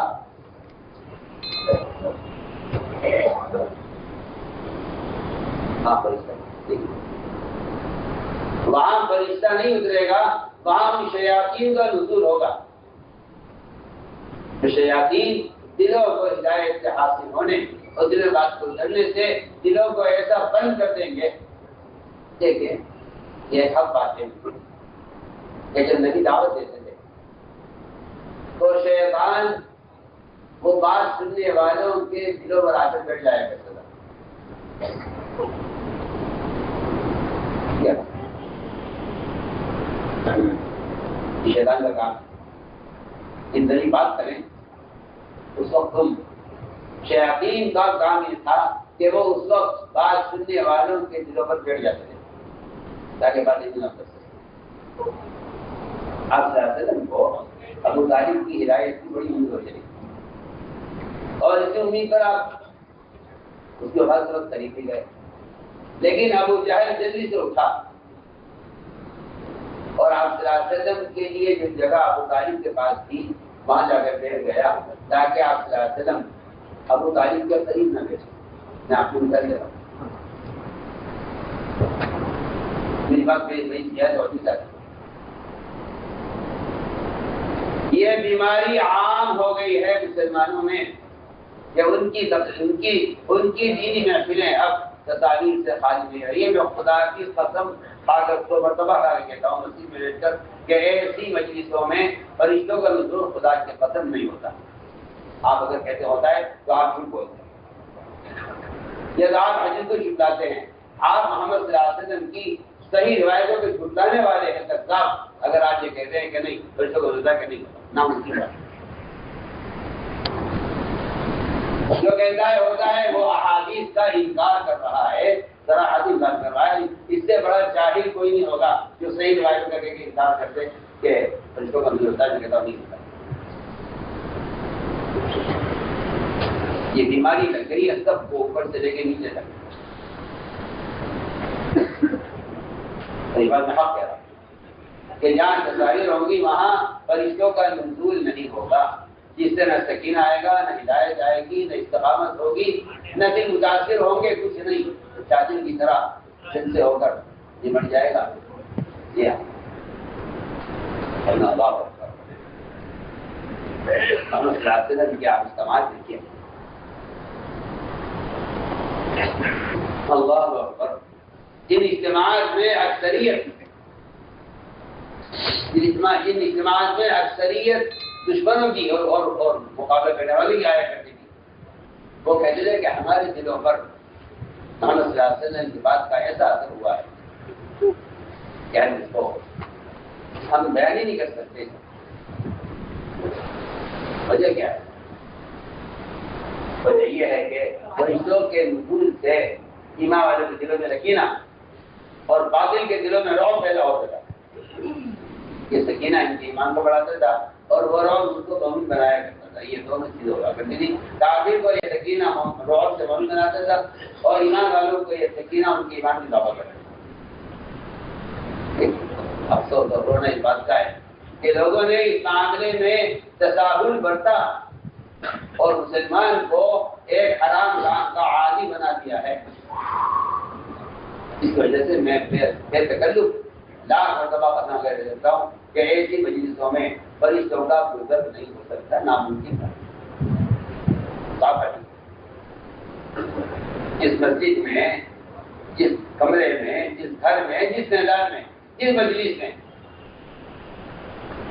وہاں فرشتہ نہیں اترے گا، وہاں شیاطین کا نزول ہوگا۔ شیاطین دلوں کو ہدایت سے حاصل ہونے اور دل بات کو ڈرنے سے دلوں کو ایسا بند کر دیں گے۔ دیکھیں یہ سب باتیں کہ جب نبی دعوت دیتے تھے تو شیطان وہ بات سننے والوں کے دلوں پر آ کر بیٹھ جایا کرتا تھا. شیطان کا کام اتنی بات کریں اس وقت تم شیاطین کا کام یہ تھا کہ وہ اس وقت بات سننے والوں کے دلوں پر بیٹھ جاتے تھے تاکہ باتیں نہ کر سکتے. آپ سے کو ابو طالب کی ہدایت کی بڑی امید ہو چلی اور اسی امید پر آپ اس کے ہر طرف قریب بھی گئے. لیکن ابو جہل جلدی سے اٹھا اور آپ صلی اللہ علیہ وسلم کے لیے جو جگہ ابو طالب کے پاس تھی وہاں جا کر بیٹھ گیا تاکہ آپ صلی اللہ علیہ وسلم ابو طالب کے قریب نہ بیٹھے. میں آپ کو کر دے رہا ہوں میری بات یہ بیماری عام ہو گئی ہے مسلمانوں میں کہ ان کی دینی محفلیں اب تصاویر سے خالی نہیں ہے. یہ میں خدا کی قسم کھا کر تو مرتبہ کھا کے کہتا ہوں مسجد میں بیٹھ کر کہ ایسی مجلسوں میں فرشتوں کا نزول خدا کے قسم نہیں ہوتا. آپ اگر کہتے ہوتا ہے تو آپ جھوٹ بولتے ہیں. یہ آپ حدیث کو جھٹلاتے ہیں. آپ محمد صلی اللہ علیہ وسلم کی صحیح روایتوں کو جھٹلانے والے ہیں کذاب. اگر آپ یہ کہتے ہیں کہ نہیں فرشتوں کو رضا کہ نہیں ناممکن ہے. جو کہتا ہے ہوتا ہے وہ احادیث کا انکار کر رہا ہے صراحتی انکار کر رہا ہے. اس سے بڑا جاہل کوئی نہیں ہوگا جو صحیح روایت کر کے انکار کرتے کہ فرشتوں کا نہیں ہوتا ہے. کہتا نہیں ہوتا. یہ بیماری لگ گئی ہے سب کو اوپر سے لے کے نیچے تک. صحیح بات میں حق کہہ رہا ہوں کہ جہاں تصاویر ہوں گی وہاں فرشتوں کا نزول نہیں ہوگا جس سے نہ سکینہ آئے گا نہ ہدایت آئے گی نہ استقامت ہوگی نہ دل متاثر ہوں گے. کچھ نہیں چادر کی طرح دل سے ہو کر نمٹ جائے گا. جی ہاں کیا آپ استعمال دیکھیے. اللہ اکبر. جن اجتماعات میں اکثریت دشمنوں کی اور مقابلہ کرنے والی کی آیا کرتی تھی وہ کہتے تھے کہ ہمارے دلوں پر محمد صلی اللہ علیہ وسلم کی بات کا ایسا اثر ہوا ہے کہ ہم اس کو ہم بیان ہی نہیں کر سکتے. وجہ کیا ہے؟ وجہ یہ ہے کہ فرشتوں کے نزول سے ایمان والوں کے دلوں میں سکینہ اور باطل کے دلوں میں رعب پیدا ہوتا تھا. یہ سکینہ ان کے ایمان کو بڑھاتا تھا اور وہ رعب ان کو مومن بنایا کرتا تھا. یہ دونوں چیزیں ہوا کرتی تھی. کافر کو یہ سکینہ رعب سے مومن بناتا تھا اور ایمان والوں کو یہ سکینہ ان کے ایمان میں اضافہ کرتا تھا. افسوس اور رونا اس بات کا ہے کہ لوگوں نے اس معاملے میں تساہل برتا اور مسلمان کو ایک حرام کام کا عادی بنا دیا ہے. اس وجہ سے میں بے تکلف لاکھ مرتبہ ختم کر دیتا ہوں کہ ایسی مجلسوں میں فرشتوں کا گزر نہیں ہو سکتا. ناممکن ہے. جس مسجد میں جس کمرے میں جس گھر میں جس میدان میں جس مجلس میں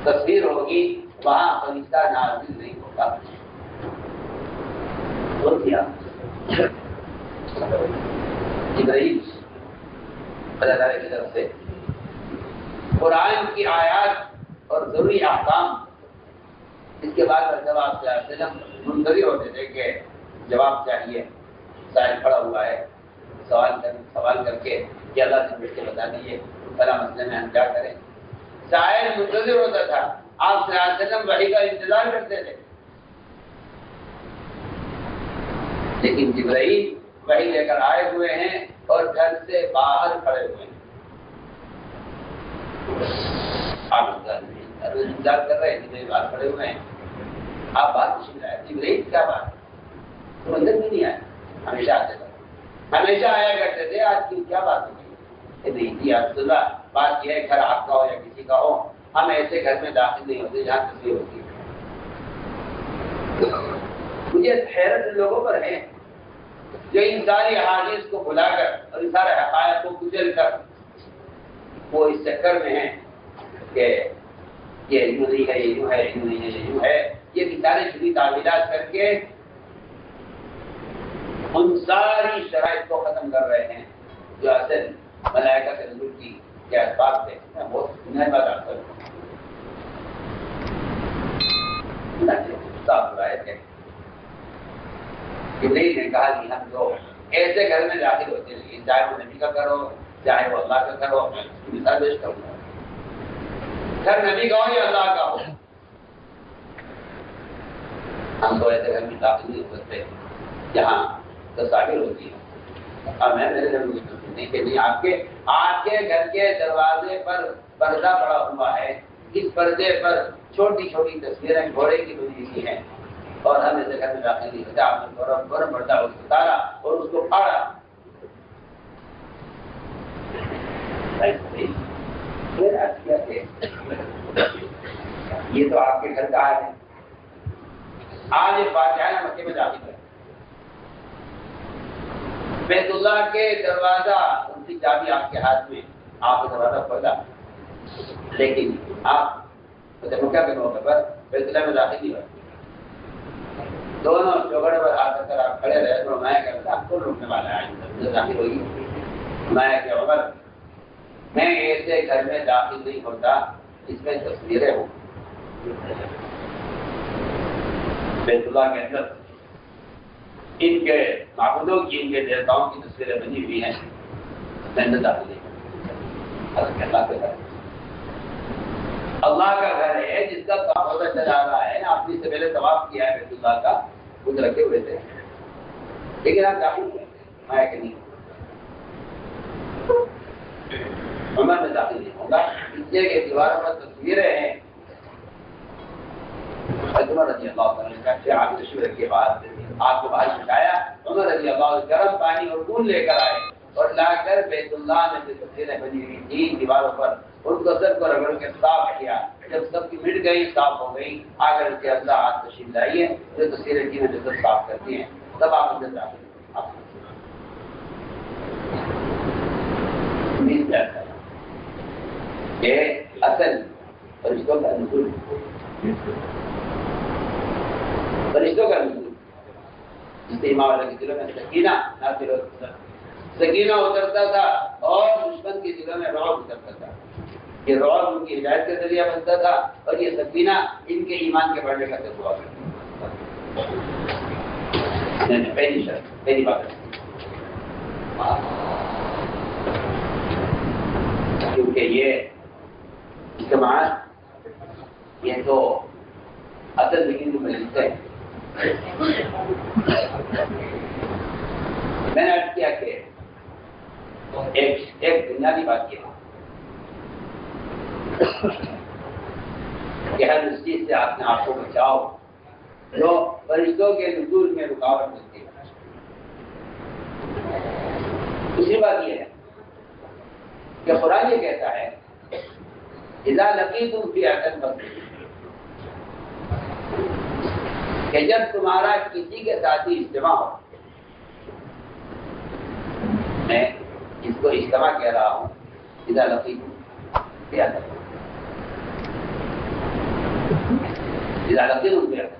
تصویر ہوگی وہاں فرشتہ نازل نہیں ہوگا. جبرائیل اللہ تعالیٰ کی طرف سے قرآن کی آیات اور ضروری احکام اس کے بعد جب آپ صلی اللہ علیہ وسلم منتظر ہوتے تھے کہ جواب چاہیے. سائل کھڑا ہوا ہے سوال کر کے کہ اللہ سے بیٹھ کے بتا دیجیے فلاں مسئلے میں ہم کیا کریں. سائل منتظر ہوتا تھا. آپ صلی اللہ علیہ وسلم وحی کا انتظار کرتے تھے. لیکن جبرائیل وحی لے کر آئے ہوئے ہیں اور گھر سے باہر کھڑے ہوئے ہیں. آپ انتظار کر رہے ہیں جبرائیل باہر کھڑے ہوئے ہیں. آپ بات پوچھ رہے ہیں جبرائیل کیا بات ہے؟ تو اندر بھی نہیں آئے. ہمیشہ آتے تھے ہمیشہ آیا کرتے تھے. آج کی کیا بات ہو گئی؟ عبداللہ بات یہ ہے گھر آپ کا ہو یا کسی کا ہو ہم ایسے گھر میں داخل نہیں ہوتے جہاں تصویر ہوتی ہے. مجھے حیرت لوگوں پر ہے جو ان ساری احادیث کو بلا کر اور ان سارے حقائق کو کچل کر وہ اس چکر میں ہیں کہ یہ یوں نہیں ہے، یہ یوں ہے، یوں نہیں ہے، یہ یوں ہے، یہ بیچارے جھوٹی تعویلات کر کے ان ساری شرائط کو ختم کر رہے ہیں جو اصل ملائکہ کے نزول کی کے اسباب تھے. میں بہت نئی بات آپ کروں صاف رائے تھے. جبریل نے کہا کہ ہم جو ایسے گھر میں داخل ہوتے ہیں، چاہے وہ نبی کا کرو چاہے وہ اللہ کا کرو، میں اس کی مثال پیش کروں گا. گھر نبی کا ہو یا اللہ کا ہو، ہم تو ایسے گھر میں داخل نہیں ہو سکتے جہاں تصاویر ہوتی ہے. اور میں میرے گھر میں نہیں کہ نہیں، آپ کے گھر کے دروازے پر پردہ پڑا ہوا ہے، اس پردے پر چھوٹی چھوٹی تصویریں گھوڑے کی بنی ہوئی ہیں، اور ہم ایسے گھر میں داخل نہیں ہوتے. آپ نے فوراً پردہ اتارا اور اس کو پھاڑا. یہ تو آپ کے گھر کا ہے. آج فاتحہ مکے میں داخل ہے، بیت اللہ کے دروازہ ان کی چابی آپ کے ہاتھ میں، آپ کا دروازہ کھولا، لیکن آپ کیا کرو پر بیت اللہ میں داخل نہیں ہوئے. دونوں چوگڑ پر ہاتھ کر آپ کھڑے رہے تو میں کہتا آپ کو روکنے والا ہے داخل ہوئی. میں کہ عمر میں ایسے گھر میں داخل نہیں ہوتا جس میں تصویریں ہوں. بیت اللہ کے اندر ان کے معبودوں کی، ان کے دیوتاؤں کی تصویریں بنی ہوئی ہیں، میں نے داخل نہیں ہوتا. اللہ کا گھر، اللہ کا گھر ہے جس کا طواف ہوتا چلا آ رہا ہے. آپ نے سے پہلے طواف کیا ہے بیت اللہ کا، خود رکھے ہوئے تھے، لیکن آپ داخل ہوئے میں کہ نہیں عمر میں داخل نہیں ہوگا. اس لیے کہ دیواروں پر تصویریں ہیں. عمر رضی اللہ عنہ سے آپ تشریف کے بعد آپ کو باہر بٹھایا. عمر رضی اللہ عنہ گرم پانی اور خون لے کر آئے اور لا کر بیت اللہ میں جو تصویریں بنی ہوئی تھی دیواروں پر ان کو سب کو رگڑ کے صاف کیا. جب سب کی مٹ گئی، صاف ہو گئی، آ کر کے اللہ ہاتھ تشریف لائیے جو تصویریں کی جو سب صاف کرتی ہیں، تب آپ اندر داخل یہ اصل فرشتوں کا نزول، فرشتوں کا نزول جس سے امام والا کے دلوں میں سکینہ نازل ہوتا تھا، سکینہ اترتا تھا اور دشمن کے دلوں میں رعب اترتا تھا. یہ رعب ان کی ہدایت کا ذریعہ بنتا تھا اور یہ سکینہ ان کے ایمان کے بڑھنے کا ذریعہ بنتا تھا. پہلی شرط، پہلی بات، کیونکہ یہ اجتماعات یہ تو اصل لیکن مجلس ہے. میں نے عرض کیا کہ ایک بنیادی بات یہ کہ ہر اس چیز سے اپنے آپ کو بچاؤ جو فرشتوں کے نزول میں رکاوٹ بنتی ہے. دوسری بات یہ ہے کہ قرآن یہ کہتا ہے اذا لقیتم فئۃ کہ جب تمہارا کسی کے ساتھ ہی اجتماع ہو. میں اس کو اجتماع کہہ رہا ہوں، اذا لقیتم فئۃ، اذا لقیتم فئۃ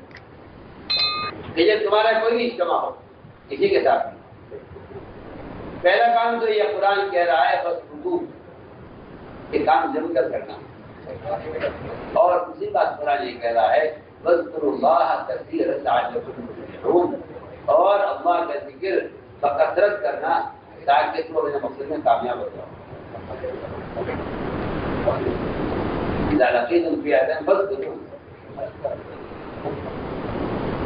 کہ جب تمہارا کوئی بھی اجتماع ہو کسی کے ساتھ. پہلا کام تو یہ قرآن کہہ رہا ہے بس رکوع، یہ کام جم کر کرنا. اور دوسری بات قرآن یہ کہہ رہا ہے وَاذْكُرُوا اللَّهَ كَثِيرًا لَعَلَّكُمْ تُفْلِحُونَ، اور اللہ کا ذکر بکثرت کرنا تاکہ تم اپنے مقصد میں کامیاب ہو جاؤ. إِذَا لَقِيتُمْ فِئَةً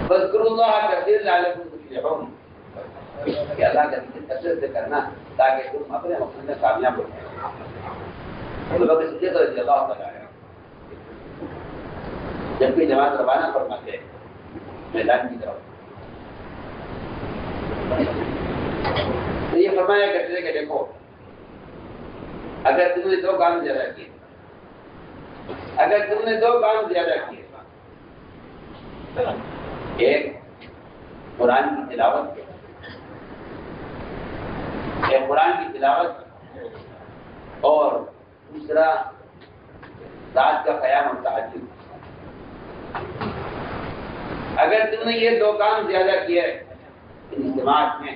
فَاذْكُرُوا اللَّهَ كَثِيرًا لَعَلَّكُمْ تُفْلِحُونَ، کہ اللہ کا ذکر کثرت سے کرنا تاکہ تم اپنے مقصد میں کامیاب ہو جاؤ. ابو بکر صدیق رضی اللہ تعالیٰ عنہ جب بھی جماعت روانہ فرماتے میدان کی طرف تو یہ فرمایا کرتے کہ دیکھو اگر تم نے 2 کام زیادہ کیے، اگر تم نے 2 کام زیادہ کیے، ایک قرآن کی تلاوت، ایک قرآن کی تلاوت اور دوسرا رات کا قیام اور تہجد۔ اگر تم نے یہ دو کام زیادہ کیا ان اجتماعات میں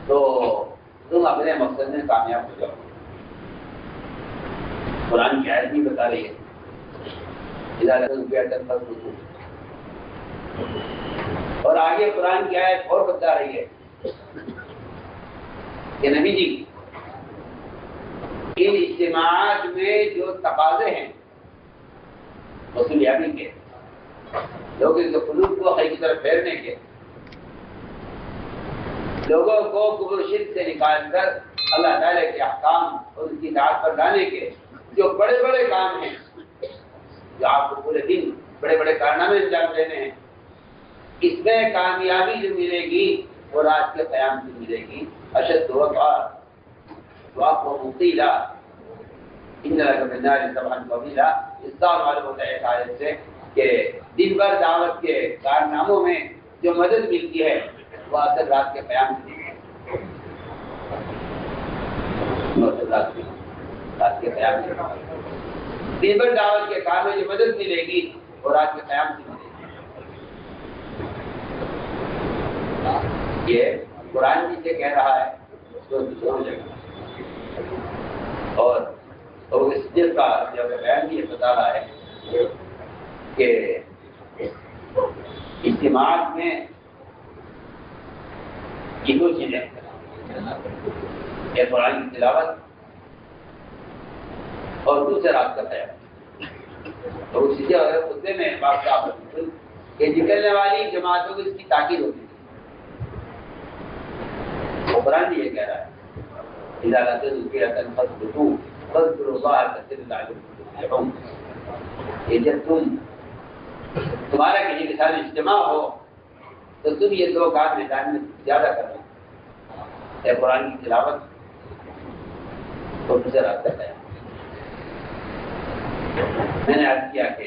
تو تم اپنے مقصد میں کامیاب ہو جاؤ۔ قرآن کی آیت بھی بتا رہی ہے اور آگے قرآن کی آیت اور بتا رہی ہے کہ نبی جی ان اجتماعات میں جو تقاضے ہیں وصولیابی کے، لوگوں کے قلوب کو حق کی طرف پھیرنے کے، لوگوں کو کفر و شرک سے نکال کر اللہ تعالیٰ کے احکام اور اس کی اطاعت پر لانے کے جو بڑے بڑے کام ہیں، جو آپ کو پورے دن بڑے بڑے کارنامے انجام دینے ہیں، اس میں کامیابی جو ملے گی وہ رات کے قیام سے ملے گی۔ اشد وقت مطیلا ان لک من نار سبحا طویلا، اس کا معلوم ہوتا ہے اس آیت سے کہ دن بھر دعوت کے کارناموں میں جو مدد ملتی ہے وہ اصل رات کے قیام سے ملتی ہے۔ رات کے قیام سے دن بھر دعوت کے کام میں جو مدد ملے گی وہ رات کے قیام سے ملے گی۔ یہ قرآن جی سے کہہ رہا ہے تو دونوں جگہ اور اس دل کا جب بیان بھی بتا رہا ہے کہ اجتماعات میں یہ دو چیزیں ایک قرآن کی تلاوت اور دوسرے رات کا قیام۔ اور اسی خطبے میں بات صاحب کہ نکلنے والی جماعتوں کو اس کی تاکید ہوتی ہے۔ قرآن بھی یہ کہہ رہا ہے اذا ذکرت فاذكروا فاذكروا الله كثيرا لعلكم تفلحون، کہ جب تمہارا کسی کے ساتھ اجتماع ہو تو تم یہ دو کام میدان میں زیادہ کرنا، اے قرآن کی تلاوت اور دوسرے رات کا قیام۔ میں نے عرض کیا کہ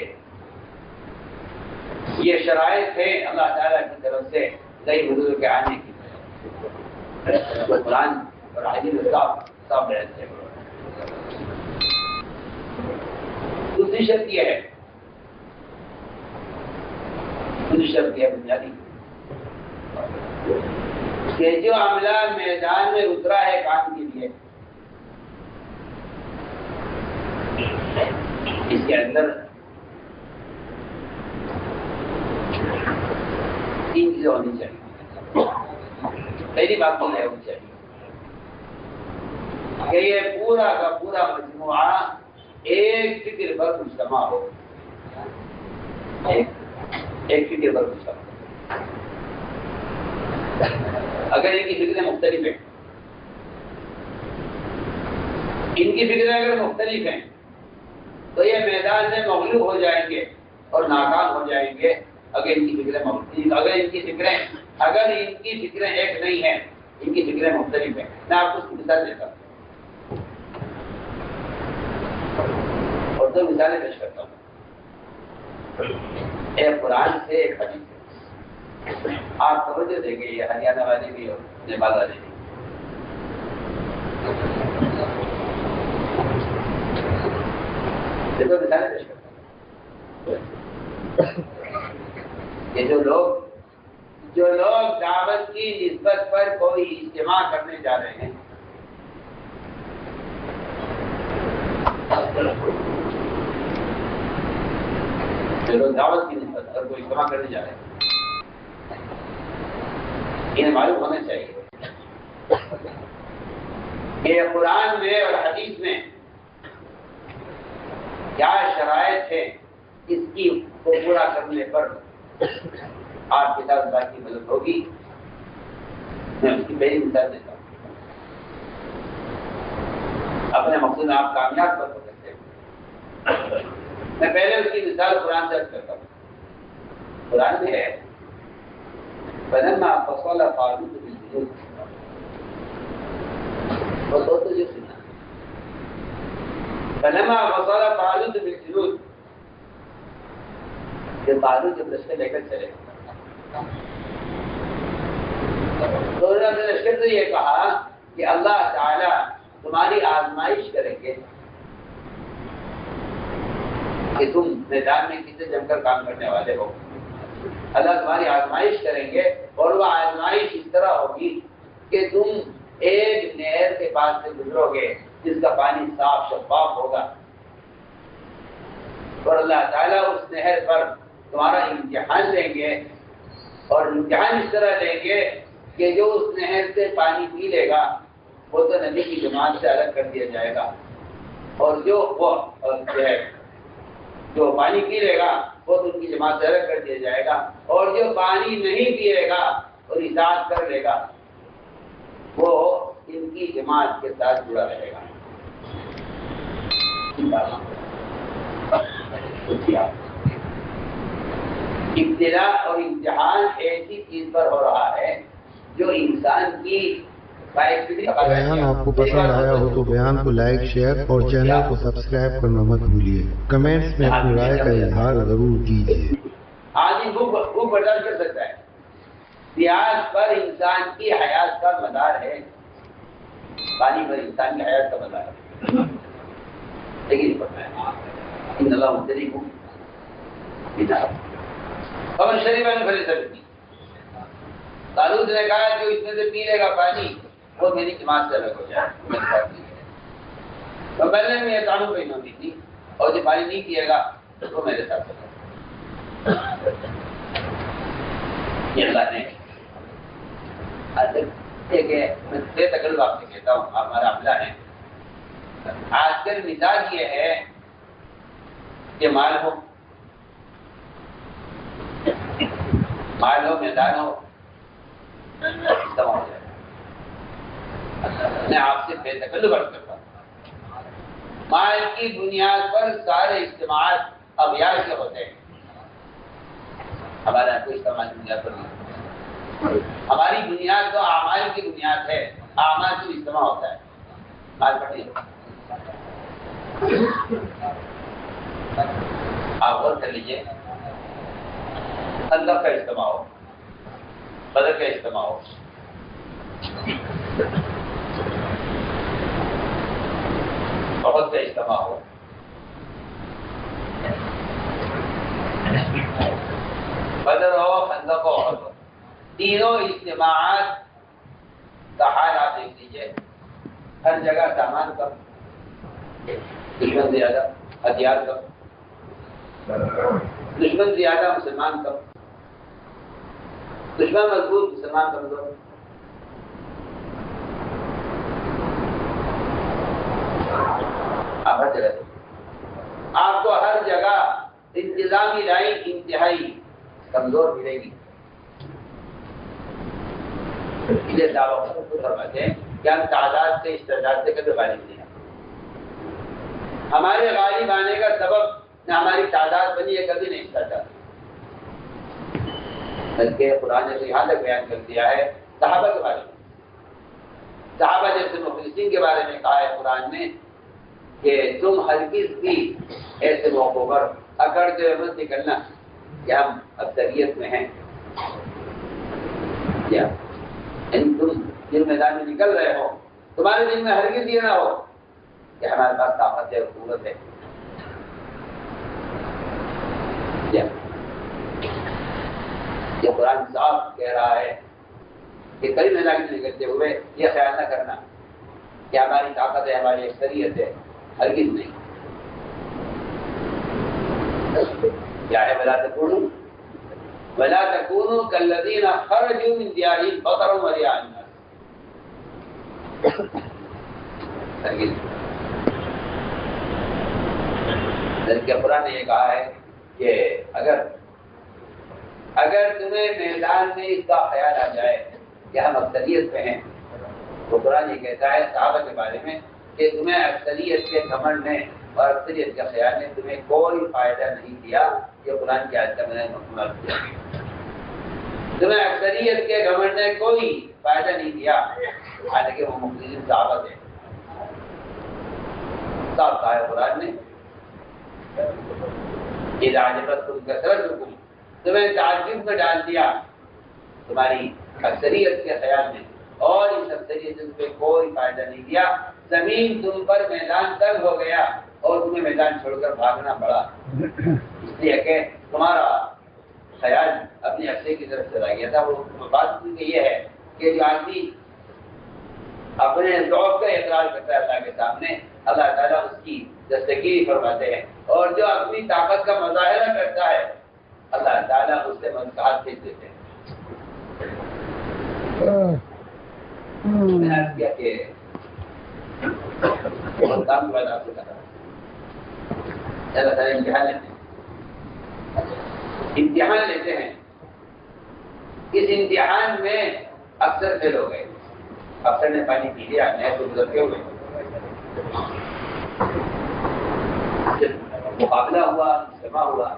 یہ شرائط ہے اللہ تعالیٰ کی طرف سے نئی حضور کے آنے کی، جو قرآن اور حدیث صاف بیان ہے۔ دوسری شرط یہ ہے بنیادی کہ جو عملہ میدان میں اترا ہے کام کے لیے اس کے اندر تین چیزیں ہونی چاہیے۔ پہلی بات تو یہ ہونی چاہیے کہ یہ پورا کا پورا مجموعہ ایک فکر پر مجتمع ہو، ایک فکر پر مجتمع۔ اگر ان کی فکریں مختلف ہیں، ان کی فکریں اگر مختلف ہیں تو یہ میدان میں مغلوب ہو جائیں گے اور ناکام ہو جائیں گے۔ اگر ان کی فکریں ایک نہیں ہیں، ان کی فکریں مختلف ہیں۔ میں آپ کو اس کی مثال دیتا ہوں اور دو مثالیں پیش کرتا ہوں، ایک قرآن سے ایک حدیث سے۔ آپ توجہ دیں گے، یہ ہریانہ والے بھی اور نیپال والے بھی۔ دو مثالیں پیش کرتا ہوں کہ جو لوگ دعوت کی نسبت پر کوئی اجتماع کرنے جا رہے ہیں، جو لوگ دعوت کی نسبت پر کوئی اجتماع کرنے جا رہے ہیں، انہیں معلوم ہونا چاہیے کہ قرآن میں اور حدیث میں کیا شرائط ہے، اس کی کو پورا کرنے پر آپ کے ساتھ اللہ کی مدد ہوگی۔ میں اس کی پہلی مثال دیتا ہوں، اپنے مقصد میں آپ کامیاب کر سکتے ہیں۔ میں پہلے اس کی مثال قرآن سے کرتا ہوں۔ قرآن میں ہے فَلَمَّا فَصَلَ طَالُوتُ بِالْجُنُودِ، وہ دوستو جو سنا فَلَمَّا فَصَلَ طَالُوتُ بِالْجُنُودِ، کہ طالوت جب لشکر لے کر چلے تو انہوں نے لشکر سے یہ کہا کہ اللہ تعالیٰ تمہاری آزمائش کریں گے کہ تم میدان میں کتنے جم کر کام کرنے والے ہو. اللہ تمہاری آزمائش کریں گے اور وہ آزمائش اس طرح ہوگی کہ تم ایک نہر کے پاس سے گزرو گے جس کا پانی صاف شفاف ہوگا، اور اللہ تعالیٰ اس نہر پر تمہارا امتحان لیں گے، اور امتحان اس طرح لیں گے کہ جو اس نہر سے پانی پی لے گا وہ تو نبی کی جماعت سے الگ کر دیا جائے گا، اور جو پانی پی لے گا وہ تو ان کی جماعت سے الگ کر دیا جائے گا، اور جو پانی نہیں پیے گا اور اطاعت کر لے گا وہ ان کی جماعت کے ساتھ جڑا رہے گا. ابتلا اور امتحان ایسی چیز پر ہو رہا ہے جو انسان کی بیان آپ کو پسند آیا ہو تو بیان کو لائک، شیئر اور چینل کو سبسکرائب کرنا مت بھولیے. کمنٹس میں اپنی رائے کا اظہار ضرور کیجیے. آدمی بھوک برداشت کر سکتا ہے، پیاس پر انسان کی حیات کا مدار ہے، پانی پر انسان کی حیات کا مدار ہے. لیکن ان اللہ مبتلیکم بنار فمن شرب منه فليس مني. طالوت نے کہا جو اس میں سے پی لے گا پانی وہ میری جماعت سے الگ ہو جائے. تو پہلے میں یہ قانون پہ ہوتی تھی، اور جو پانی نہیں پیے گا وہ میرے ساتھ ہوگا. یہ اللہ نے میں تقرب آپ سے کہتا ہوں، ہمارا عملہ ہے. آج کل مزاج یہ ہے کہ مال ہو میدان ہو ہو جائے. میں آپ سے بے تکلف عرض کرتا ہوں، مال کی بنیاد پر سارے اجتماعات اغیار کے ہوتے ہیں. ہمارا کوئی اجتماع کی بنیاد پر نہیں، ہماری بنیاد تو اعمال کی بنیاد ہے. اعمال سے اجتماع ہوتا ہے، مال پر نہیں. آپ غور کر لیجیے، اللہ کا اجتماع ہو، بدر کا اجتماع ہو، بہت کا اجتماع ہو، بدر ہو، خندق ہو، احد ہو، تینوں اجتماعات کا حال آپ دیکھ لیجیے. ہر جگہ سامان کم، دشمن زیادہ، ہتھیار کم، دشمن زیادہ مسلمان کم، دشمن مضبوط مسلمان کمزور. آپ ہر جگہ آپ کو ہر جگہ انتظامی لائن انتہائی کمزور ملے گی. یہ دعویٰ فرماتے ہیں کہ ہم تعداد سے استعداد سے کبھی غالب نہیں ہیں. ہمارے غالب آنے کا سبب نہ ہماری تعداد بنی ہے، کبھی نہیں استعداد، بلکہ قرآن نے یہاں تک بیان کر دیا ہے صحابہ کے بارے میں. صحابہ جیسے مخلصین کے بارے میں کہا ہے قرآن نے کہ تم ہرگز بھی ایسے موقعوں پر اکڑتے ہوئے مت نکلنا کہ ہم اکثریت میں ہیں. کیا تم جن میدان میں نکل رہے ہو تمہارے دل میں ہرگز یہ نہ ہو کہ ہمارے پاس طاقت ہے، قوت ہے. یہ قرآن صاحب کہہ رہا ہے کہ کئی میدان میں نکلتے ہوئے یہ خیال نہ کرنا کہ ہماری طاقت ہے، ہماری اکثریت ہے. ہرگز نہیں. کیا ہے وَلَا تَكُونُوا كَالَّذِينَ خَرَجُوا مِنْ دِيَارِهِمْ بَطَرًا وَرِئَاءَ النَّاسِ. ہرگز. بلکہ قرآن نے یہ کہا ہے کہ اگر تمہیں میدان میں اس کا خیال آ جائے کہ ہم اکثریت پہ ہیں، تو قرآن یہ کہتا ہے صحابہ کے بارے میں کہ تمہیں اکثریت کے گھمنڈ نے اور اکثریت کے خیال نے تمہیں کوئی فائدہ نہیں دیا. یہ قرآن کی آیت کا میں نے مکمل کیا. تمہیں اکثریت کے گھمنڈ نے کوئی فائدہ نہیں دیا، حالانکہ وہ مخلصین صحابہ تھے. صاحب کہا ہے قرآن نے اذا عجبتکم کثرتکم، تمہیں تعجب میں ڈال دیا تمہاری اکثریت کے خیال میں، اور اس اکثریت نے تمہیں کوئی فائدہ نہیں دیا. زمین تم پر میدان تنگ ہو گیا اور تمہیں میدان چھوڑ کر بھاگنا پڑا، اس لیے کہ تمہارا خیال اپنے عرصے کی طرف چلا گیا تھا۔ وہ بات یہ ہے کہ جو آدمی اپنے ضعف کا اقرار کرتا ہے اللہ کے سامنے، اللہ تعالیٰ اس کی دستگیری فرماتے ہیں، اور جو اپنی طاقت کا مظاہرہ کرتا ہے اللہ تعالیٰ اس سے منقاد بھیج دیتے ہیں۔ میں نے عرض کیا کہ کام کی بات آپ سے کہا، اللہ تعالیٰ امتحان لیتے ہیں۔ اس امتحان میں اکثر فیل ہو گئے، افسر نے پانی پی لیا، نئے تو گزر کے ہوئے، مقابلہ ہوا، اجتماع ہوا،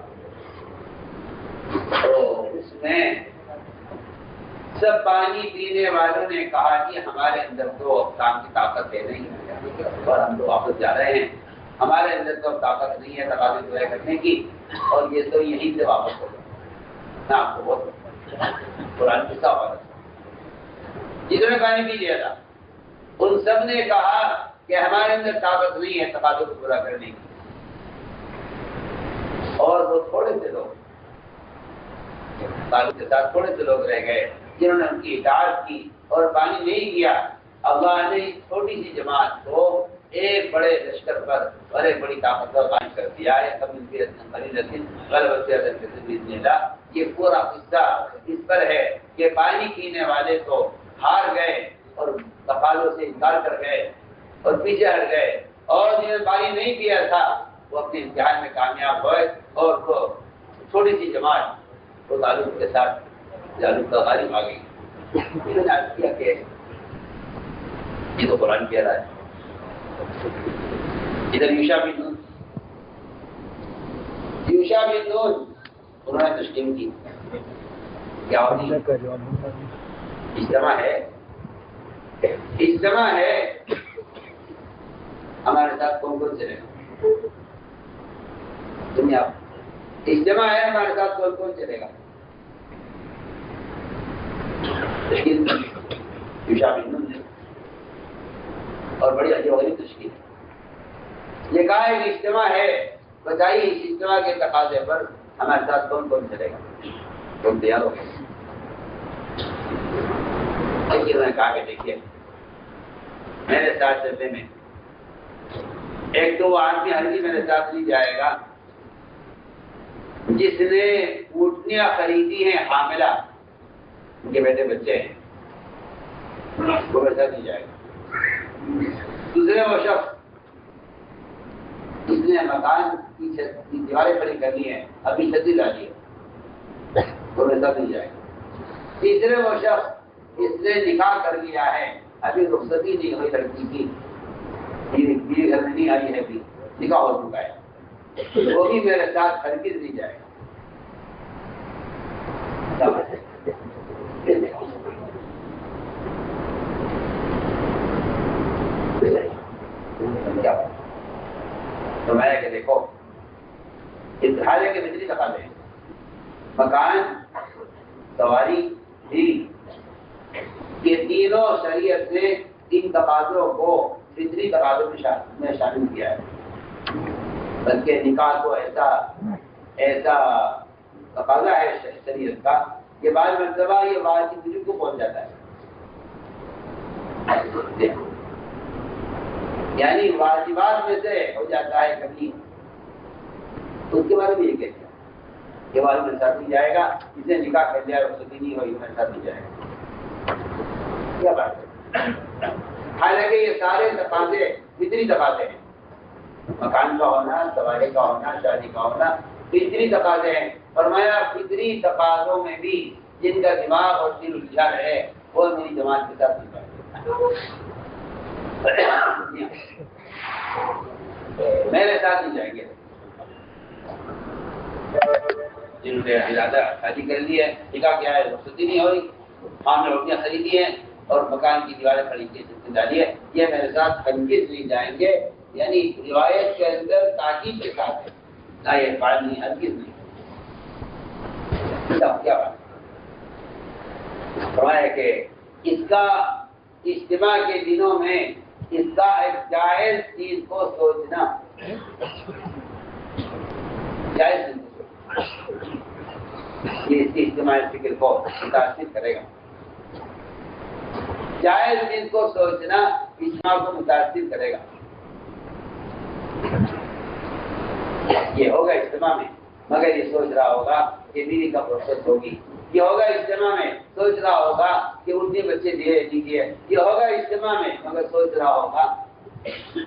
تو اس میں سب پانی پینے والوں نے کہا کہ ہمارے اندر تو کام کی طاقت ہے نہیں، اور ہم تو واپس جا رہے ہیں، ہمارے اندر تو طاقت نہیں ہے تقاضے پورے کرنے کی، اور یہ تو یہیں سے واپس ہو گئے۔ میں آپ کو بہت قرآن قصہ ہوا، جنہوں نے پانی پی لیا تھا ان سب نے کہا کہ ہمارے اندر طاقت نہیں ہے تقاضوں کو پورا کرنے کی، اور وہ تھوڑے سے لوگ تعلق کے ساتھ تھوڑے سے لوگ رہ گئے جنہوں نے ان کی اطاعت کی اور پانی نہیں کیا۔ اللہ نے چھوٹی سی جماعت کو ایک بڑے لشکر پر اور ایک بڑی طاقت پر قائم کر دیا ہے۔ یہ پورا قصہ اس پر ہے کہ پانی پینے والے تو ہار گئے اور تقاضوں سے انکار کر گئے اور پیچھے ہٹ گئے، اور جنہوں نے پانی نہیں پیا تھا وہ اپنے امتحان میں کامیاب ہوئے، اور وہ چھوٹی سی جماعت وہ تعلق کے ساتھ جالب کا غالب آ گئی۔ انہوں نے عرض کیا کہ یہ تو قرآن کہہ رہا ہے۔ ادھر یوشع بن نون انہوں نے تسلیم کی، کیا ہوتی اجتماع ہے ہمارے ساتھ کون کون چلے گا؟ دنیا اجتماع ہے ہمارے ساتھ کون کون چلے گا؟ تشکیل یوشع بن نون نے، اور بڑی عجیب و غریب تشکیل یہ کہا ہے کہ اجتماع ہے، بتائیے اس اجتماع کے تقاضے پر ہمارے ساتھ کون کون چلے گا؟ تم تیار ہو گئے؟ انہوں نے کہا کہ دیکھیے میرے ساتھ چلنے میں ایک تو وہ آدمی ہرگز میرے ساتھ نہیں جائے گا جس نے اونٹنیاں خریدی ہیں حاملہ، ان کے بیٹے بچے ہیں، وہ میرے ساتھ نہیں جائے گا۔ دوسرے وہ شخص جس نے مکان کی دیواریں کھڑی کرنی ہے، ابھی چھتی ڈالی ہے، وہ میرے ساتھ نہیں جائے گا۔ تیسرے وہ شخص اس نے نکاح کر لیا ہے، ابھی رخصتی نہیں ہوئی لڑکی کی، میری گھر میں نہیں آئی ہے، ابھی نکاح ہو چکا ہے، وہ بھی میرے ساتھ ہرگز نہیں جائے گا۔ تو میں کہ دیکھو اتحادے کے بجلی تقاضے ہیں، مکان، سواری بھی، یہ تینوں شریعت نے ان تقاضوں کو فطری تقاضوں میں شامل کیا ہے، بلکہ نکاح کو ایسا تقاضا ہے شریعت کا کہ بعض مرتبہ یہ واجب کو پہنچ جاتا ہے، یعنی واجبات میں سے ہو جاتا ہے کبھی، تو اس کے بارے میں یہ کہتے ہیں کہ واجب میرے ساتھ نہیں جائے گا، جس نے نکاح کر لیا رخصتی نہیں ہوئی میرے ساتھ نہیں جائے گا۔ کیا بات ہے؟ حالانکہ یہ سارے تقاضے فطری تقاضے ہیں، مکان کا ہونا، سواری کا ہونا، شادی کا ہونا فطری تقاضے ہیں۔ فرمایا فطری تقاضوں میں بھی جن کا دماغ اور دل الجھا رہے وہ میری جماعت کے ساتھ نہیں جائے، میرے ساتھ نہیں جائیں گے۔ جنہوں نے ارادہ شادی کر لی ہے، نکاح کیا ہے، رخصتی نہیں ہوئی، ہم نے روٹیاں خریدی ہیں اور مکان کی دیواریں کھڑی کی ڈالی ہے، یہ میرے ساتھ ہرگز نہیں جائیں گے۔ یعنی روایت کے اندر تاکید کے ساتھ ہے، نہ یہ فعال نہیں، ہرگز نہیں۔ کیا بات فرمایا کہ اس کا اجتماع کے دنوں میں اس کا ایک جائز چیز کو سوچنا جائز دن کو یہ اس کی اجتماعی فکر کو متاثر کرے گا. جائز دن کو سوچنا اجتماع کو متاثر کرے گا. یہ ہوگا اجتماع میں مگر یہ سوچ رہا ہوگا کہ بیوی کا پروسیس ہوگی. یہ ہوگا اجتماع میں سوچ رہا ہوگا کہ اردو بچے دیجیے. یہ ہوگا اجتماع میں مگر سوچ رہا ہوگا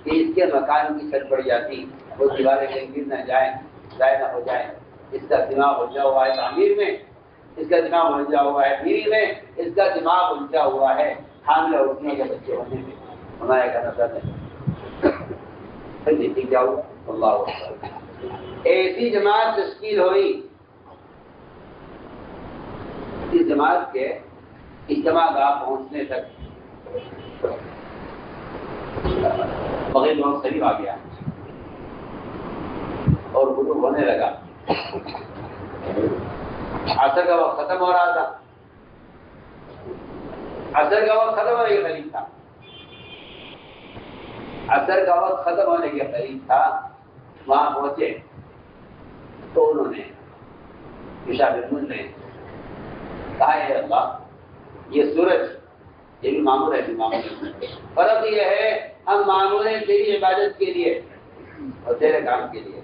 کہ اس کے مکان کی چھت پڑ جاتی, وہ دیواریں گر نہ جائیں, ضائع نہ ہو جائیں. اس کا دماغ الجھا ہوا ہے تعمیر میں, اس کا دماغ الجھا ہوا ہے بیوی میں, اس کا دماغ الجھا ہوا ہے حاملہ عورتوں کے بچے ہونے میں. ہمارے کا نظر ہے دیکھیے کیا ہوا. اللہ ایسی جماعت تشکیل ہوئی, اس جماعت کے اجتماع گاہ پہنچنے تک مغرب بہت قریب آ گیا اور غروب ہونے لگا. عصر کا وقت ختم ہو رہا تھا. عصر کا وقت ختم ہونے کے قریب تھا. عصر کا وقت ختم ہونے کے قریب تھا. وہاں پہنچے تو انہوں نے عشاء بن نے کہا ہے اللہ یہ سورج یہ بھی معمول ہے, فرق یہ ہے ہم معمول ہیں تیری عبادت کے لیے اور تیرے کام کے لیے,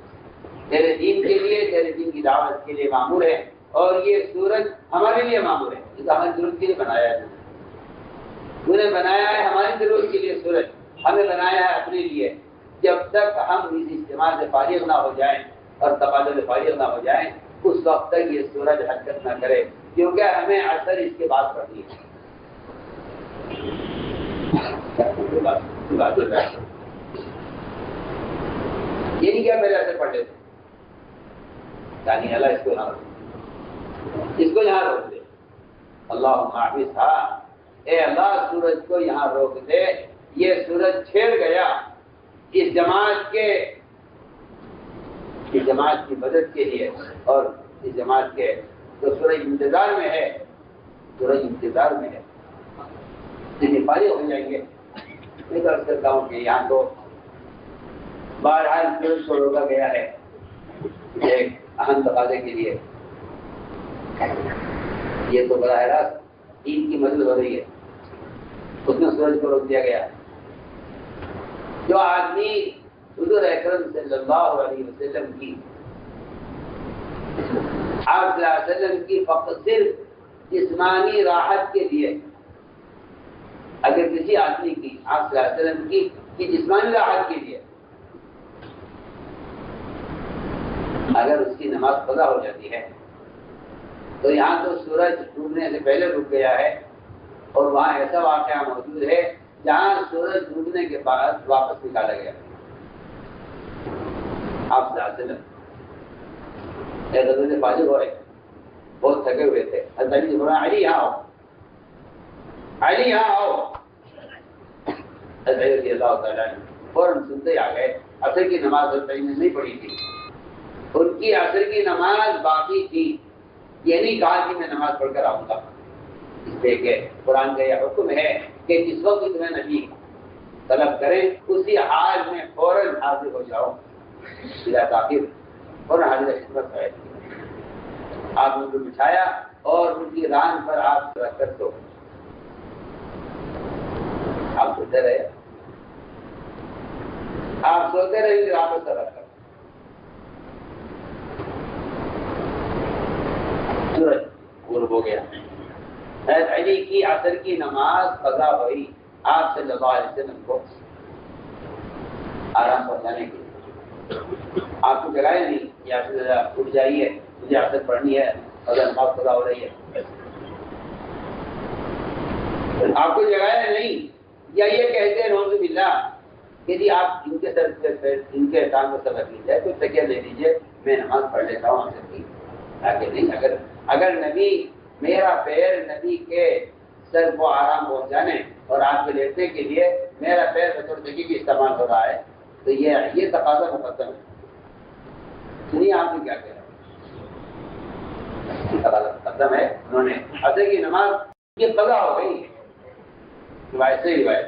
تیرے دین کے لیے, تیرے دین کی دعوت کے لیے معمول ہے, اور یہ سورج ہمارے لیے معمول ہے. یہ ہماری ضرورت کے لیے بنایا ہے. تو نے بنایا ہے ہماری ضرورت کے لیے سورج, ہمیں بنایا ہے اپنے لیے. جب تک ہم اس اجتماع سے فارغ نہ ہو جائیں اور تبادلے سے فارغ نہ ہو جائیں اس وقت تک یہ سورج حرکت نہ کرے, کیونکہ ہمیں اثر اس کے بعد پڑتی ہے. یہ نہیں کیا پہلے اثر پڑ لیتے یعنی اللہ اس کو یہاں اس کو یہاں روک دے. اللہ حافظ تھا, اے اللہ سورج کو یہاں روک دے. یہ سورج چھیڑ گیا اس جماعت کی مدد کے لیے, اور اس جماعت کے تو سورج انتظار میں ہے, سورج انتظار میں ہے. جتنی فارغ ہو جائیں گے میں تو عرض کرتا ہوں کہ یہاں تو بہرحال سورج کو روکا گیا ہے ایک اہم تقاضے کے لیے. یہ تو براہ راست عید کی مدد ہو رہی ہے, اس میں سورج کو روک دیا گیا. جو آدمی حضور اکرم صلی اللہ علیہ وسلم کی آپ صلی اللہ علیہ وسلم کی فقط صرف جسمانی راحت کے لیے, اگر کسی آدمی کی آپ صلی اللہ علیہ وسلم کی جسمانی راحت کے لیے اگر اس کی نماز قضا ہو جاتی ہے تو یہاں تو سورج ڈوبنے سے پہلے رک گیا ہے, اور وہاں ایسا واقعہ موجود ہے جہاں سورج ڈوبنے کے بعد واپس نکالا گیا. آپ صلی اللہ علیہ وسلم غزوہ سے فارغ ہو رہے, بہت تھکے ہوئے تھے. علی یہاں آؤ, علی یہاں آؤ. رضی اللہ تعالیٰ فوراً سنتے ہی آ گئے. عصر کی نماز نہیں پڑھی تھی, ان کی عصر کی نماز باقی تھی. یہ نہیں کہا کہ میں نماز پڑھ کر آؤں گا, اس لیے کہ قرآن کا یہ حکم ہے کہ جس وقت تمہیں نبی طلب کریں اسی حال میں فوراً حاضر ہو جاؤ بلا تاخیر, فوراً حاضر خدمت ہے. آپ نے ان کو بچھایا اور ان کی ران پر آپ رکھ کر سو. آپ سوتے رہے, آپ سوتے رہے رات پر رکھ کر. سورج غروب ہو گیا. حضرت علی کی عصر کی نماز قضا ہوئی. آپ صلی اللہ علیہ وسلم کو آرام پہنچانے کے لیے آپ کو جگائے نہیں, یا اٹھ جائیے مجھے عصر پڑھنی ہے اور نماز قضا ہو رہی ہے. آپ کو جگایا نہیں, یا یہ کہتے ہیں نعوذ باللہ کہ جی آپ ان کے سر ان کے کام کو سبق لیجیے, کچھ تکیہ دے دیجیے, میں نماز پڑھ لیتا ہوں عصر کی. تاکہ نہیں, اگر نبی میرا پیر نبی کے سر کو آرام پہنچانے اور آپ کے لیٹنے کے لیے میرا پیر بطور تکیے کی استعمال ہو رہا ہے تو یہ تقاضا مقدم ہے. سنیے آپ نے کیا کہہ رہا ہے, تقاضا مقدم ہے. انہوں نے عصر کی نماز کی قضا ہو گئی روایت سے روایت.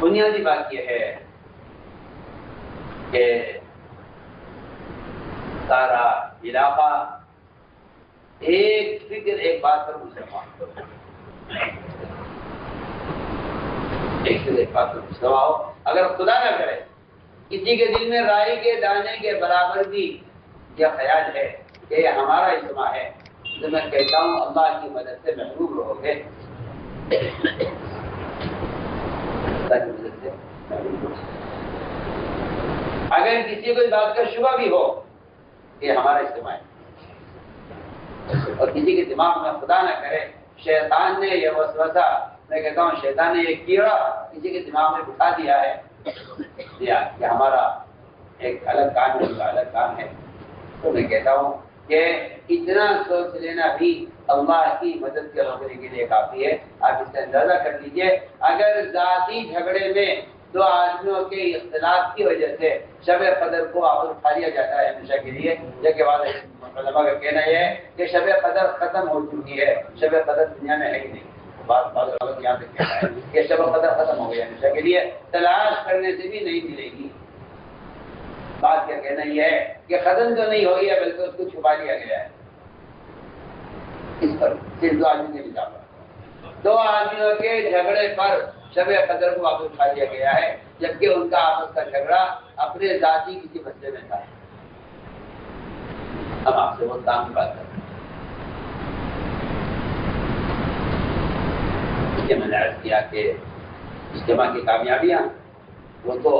بنیادی بات یہ ہے کہ سارا علاقہ ایک فکر ایک بات پر مسلمان ایک بات پر مسلمان ہو. اگر خدا نہ کرے کسی کے دل میں رائی کے دانے کے برابر بھی یہ خیال ہے کہ یہ ہمارا اجتماع ہے تو میں کہتا ہوں اللہ کی مدد سے محروم رہو گے. اللہ کی مدد سے محروم رہو گے. اگر کسی کو اس بات کا شبہ بھی ہو کہ ہمارا اجتماع ہے اور کسی کے دماغ میں خدا نہ کرے شیطان نے یہ وسوسہ، میں کہتا ہوں شیطان نے یہ کیڑا کسی کے دماغ میں بٹھا دیا ہے کہ ہمارا ایک الگ کام ہے، الگ کام ہے، تو میں کہتا ہوں کہ اتنا سوچ لینا بھی اللہ کی مدد کے روکنے کے لیے کافی ہے. آپ اس سے اندازہ کر لیجئے اگر ذاتی جھگڑے میں دو آدمیوں کے اختلاف کی وجہ سے شب قدر کو واپس اٹھا لیا جاتا ہے ہمیشہ کے لیے، جبکہ بعض علماء کا کہنا یہ ہے کہ شب قدر ختم ہو چکی ہے، شب قدر دنیا میں ہے ہی نہیں. بعض یہاں تک کہنا ہے کہ شب قدر ختم ہو گیا ہمیشہ کے لیے، تلاش کرنے سے بھی نہیں ملے گی. بات کا کہنا یہ ہے کہ ختم تو نہیں ہوئی ہے بلکہ اس کو چھپا لیا گیا ہے. اس پر صرف دو آدمی کے بتا پر دو آدمیوں کے جھگڑے پر شب قدر کو واپس اٹھا لیا گیا ہے، جبکہ ان کا آپس کا جھگڑا اپنے ذاتی کسی مسئلے میں تھا. ہم آپ سے بہت کام کی بات کرتے ہیں. میں نے عرض کیا کہ اجتماع کی کامیابیاں وہ تو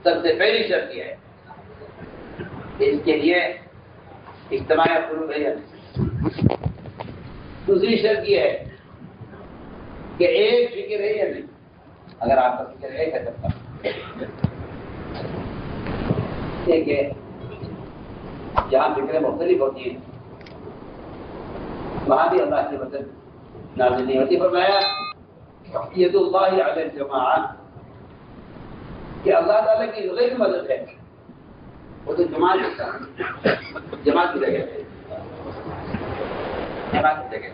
سب سے پہلی شرط یہ ہے کہ اس کے لیے اجتماع قلوب ہے. دوسری شرط یہ ہے کہ ایک فکر ہے یا نہیں. اگر آپ کا فکر ایک ہے سب کا ایک ہے، جہاں فکریں مختلف ہوتی ہیں وہاں بھی اللہ کی مدد نازل نہیں ہوتی. فرمایا ید اللہ علی الجماعت کہ اللہ تعالیٰ کی غیر مدد ہے وہ تو جماعت کی جگہ ہے. جماعت کی جگہ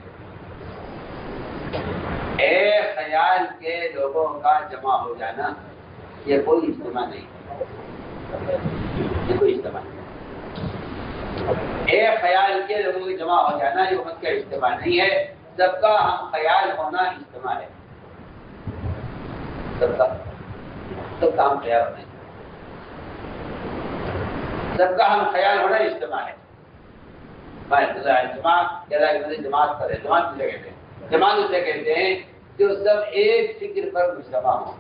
ایک خیال کے لوگوں کا جمع ہو جانا یہ کوئی اجتماع نہیں، یہ کوئی اجتماع نہیں. ایک خیال کے لوگوں کے جمع ہو جانا یہ امت کا اجتماع نہیں ہے. سب کا ہم خیال ہونا اجتماع ہے. سب کا ہم خیال ہونا، سب کا ہم خیال ہونا اجتماع ہے. جماعت پر ہے. جماعت کسے کہتے ہیں؟ جماعت اسے کہتے ہیں جو سب ایک فکر پر مجتمع ہو.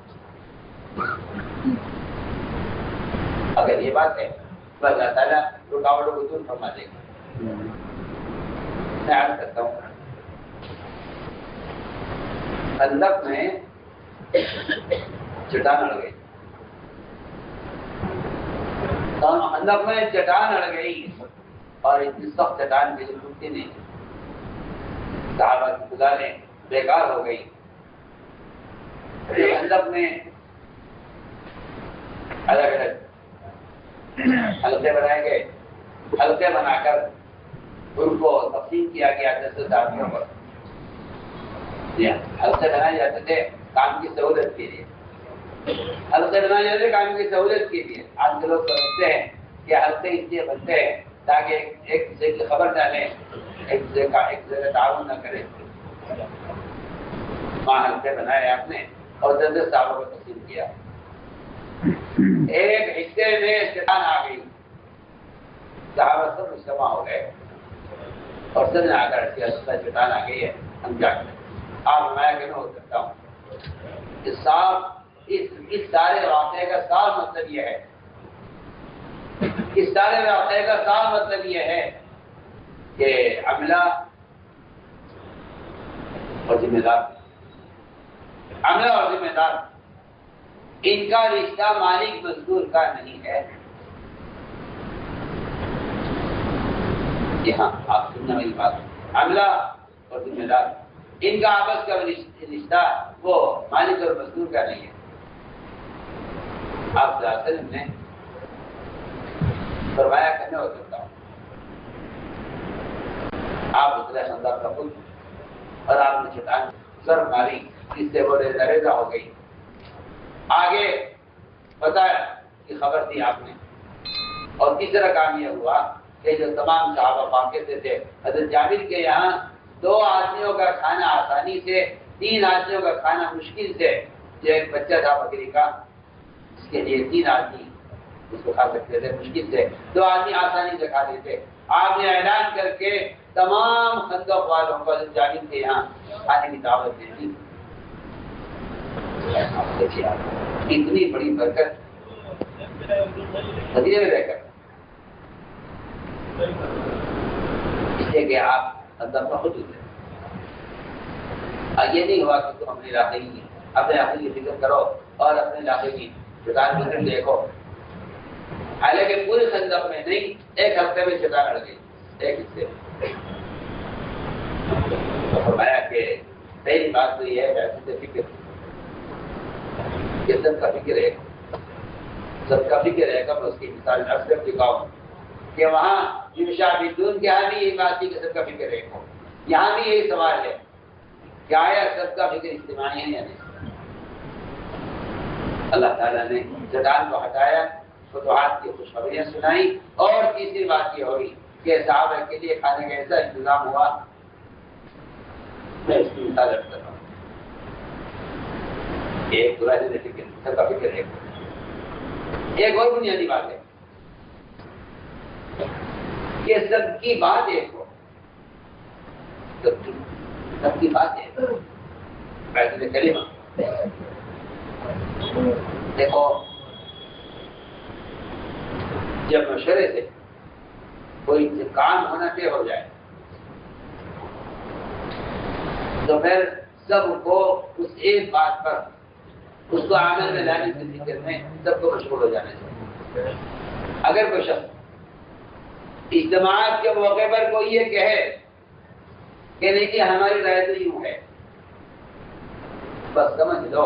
اگر یہ بات ہے تو اللہ تعالیٰ رکاوٹوں کو دور فرما دے گا. میں عرض کرتا ہوں خندق میں چٹان اڑ گئی، خندق میں چٹان اڑ گئی اور اتنی سخت چٹان کی ٹوٹتی نہیں، صحابہ کی گزاریں بیکار ہو گئی. خندق میں الگ الگ حلقے بنائے گئے. حلقے بنا کر ان کو تقسیم کیا گیا 10 آدمیوں پر. حلقے بنائے جاتے تھے کام کی سہولت کے لیے. حلقے بنائے جاتے تھے کام کی سہولت کے لیے. آج کے لوگ سمجھتے ہیں کہ حلقے اس لیے بنتے ہیں تاکہ ایک دوسرے کی خبر ڈالیں، ایک دوسرے کا تعاون نہ کریں. وہاں حلقے بنائے آپ نے اور 10 صحابوں کو تقسیم کیا. ایک حصے میں چٹان آ گئی، صحابہ سب مجتمع ہو گئے اور سب نے آ کر چٹان آ گئی ہے، ہم کیا کریں؟ آپ میں کہ ہو سکتا ہوں. اس سارے واقعے کا صاف مطلب یہ ہے، اس سارے واقعے کا صاف مطلب یہ ہے کہ عملہ اور ذمہ دار، عملہ اور ذمہ دار ان کا رشتہ مالک مزدور کا نہیں ہے. جی ہاں آپ سننا میری بات. عملہ اور ذمہ دار ان کا آپس کا رشتہ وہ مالک اور مزدور کا نہیں ہے. آپ نے فرمایا کہ میں ہو سکتا ہوں. آپ اترے خندق کا خود اور آپ نے چٹان سر ماری، جس سے وہ ریزہ ہو گئی. آگے بتایا کہ خبر دی آپ نے. اور تیسرا کام یہ ہوا کہ جو تمام صحابہ واقع تھے، حضرت جابر کے یہاں 2 آدمیوں کا کھانا آسانی سے، 3 آدمیوں کا کھانا مشکل سے. جو ایک بچہ تھا بکری کا، اس کے لیے 3 آدمی اس کو کھا سکتے تھے مشکل سے، 2 آدمی آسانی سے کھا لیتے. آپ نے اعلان کر کے تمام خندق والوں کو حضرت جابر کے یہاں کھانے کی دعوت دے دی. اتنی بڑی برکت مدینے میں رہ کر، اس لیے کہ آپ اندر بہت اترے. یہ نہیں ہوا کہ تم اپنے علاقے کی فکر کرو اور اپنے علاقے کی شیطان فکر دیکھو. حالانکہ پورے خندق میں نہیں، ایک ہفتے میں شیطان اڑ گئی ایک حصے. فرمایا کہ پہلی بات تو یہ ہے کہ فکر، یہ سب کا فکر ہے، سب کا فکر ہے. کب اس کی مثال اکثر دکھاؤ کہ وہاں یوشابدون کے یہاں بھی یہی بات تھی کہ سب کا فکر ہے. یہاں بھی یہی سوال ہے کہ آیا سب کا فکر اجتماعی ہے یا نہیں. اللہ تعالیٰ نے شیطان کو ہٹایا، فتوحات کی خوشخبریاں سنائی. اور تیسری بات یہ ہوئی کہ صحابہ کے لیے کھانے کا ایسا انتظام ہوا. میں اس کی مثال رکھ رہا ہوں. ایک برا جیسے فکر، سب کا فکر ہے. ایک اور بنیادی بات ہے کہ سب کی بات ایک ہو. سب کی بات ایک ہو. فیصلے کلمہ دیکھو، جب مشورے سے کوئی کام ہونا طے ہو جائے تو پھر سب کو اس ایک بات پر، اس کو عمل میں لانے کے ذکر میں سب کو مشغول ہو جانا چاہیے. اگر کوئی شخص اجتماعات کے موقع پر کوئی یہ کہے کہ نہیں کہ ہماری رائے تو یوں ہے، بس سمجھ لو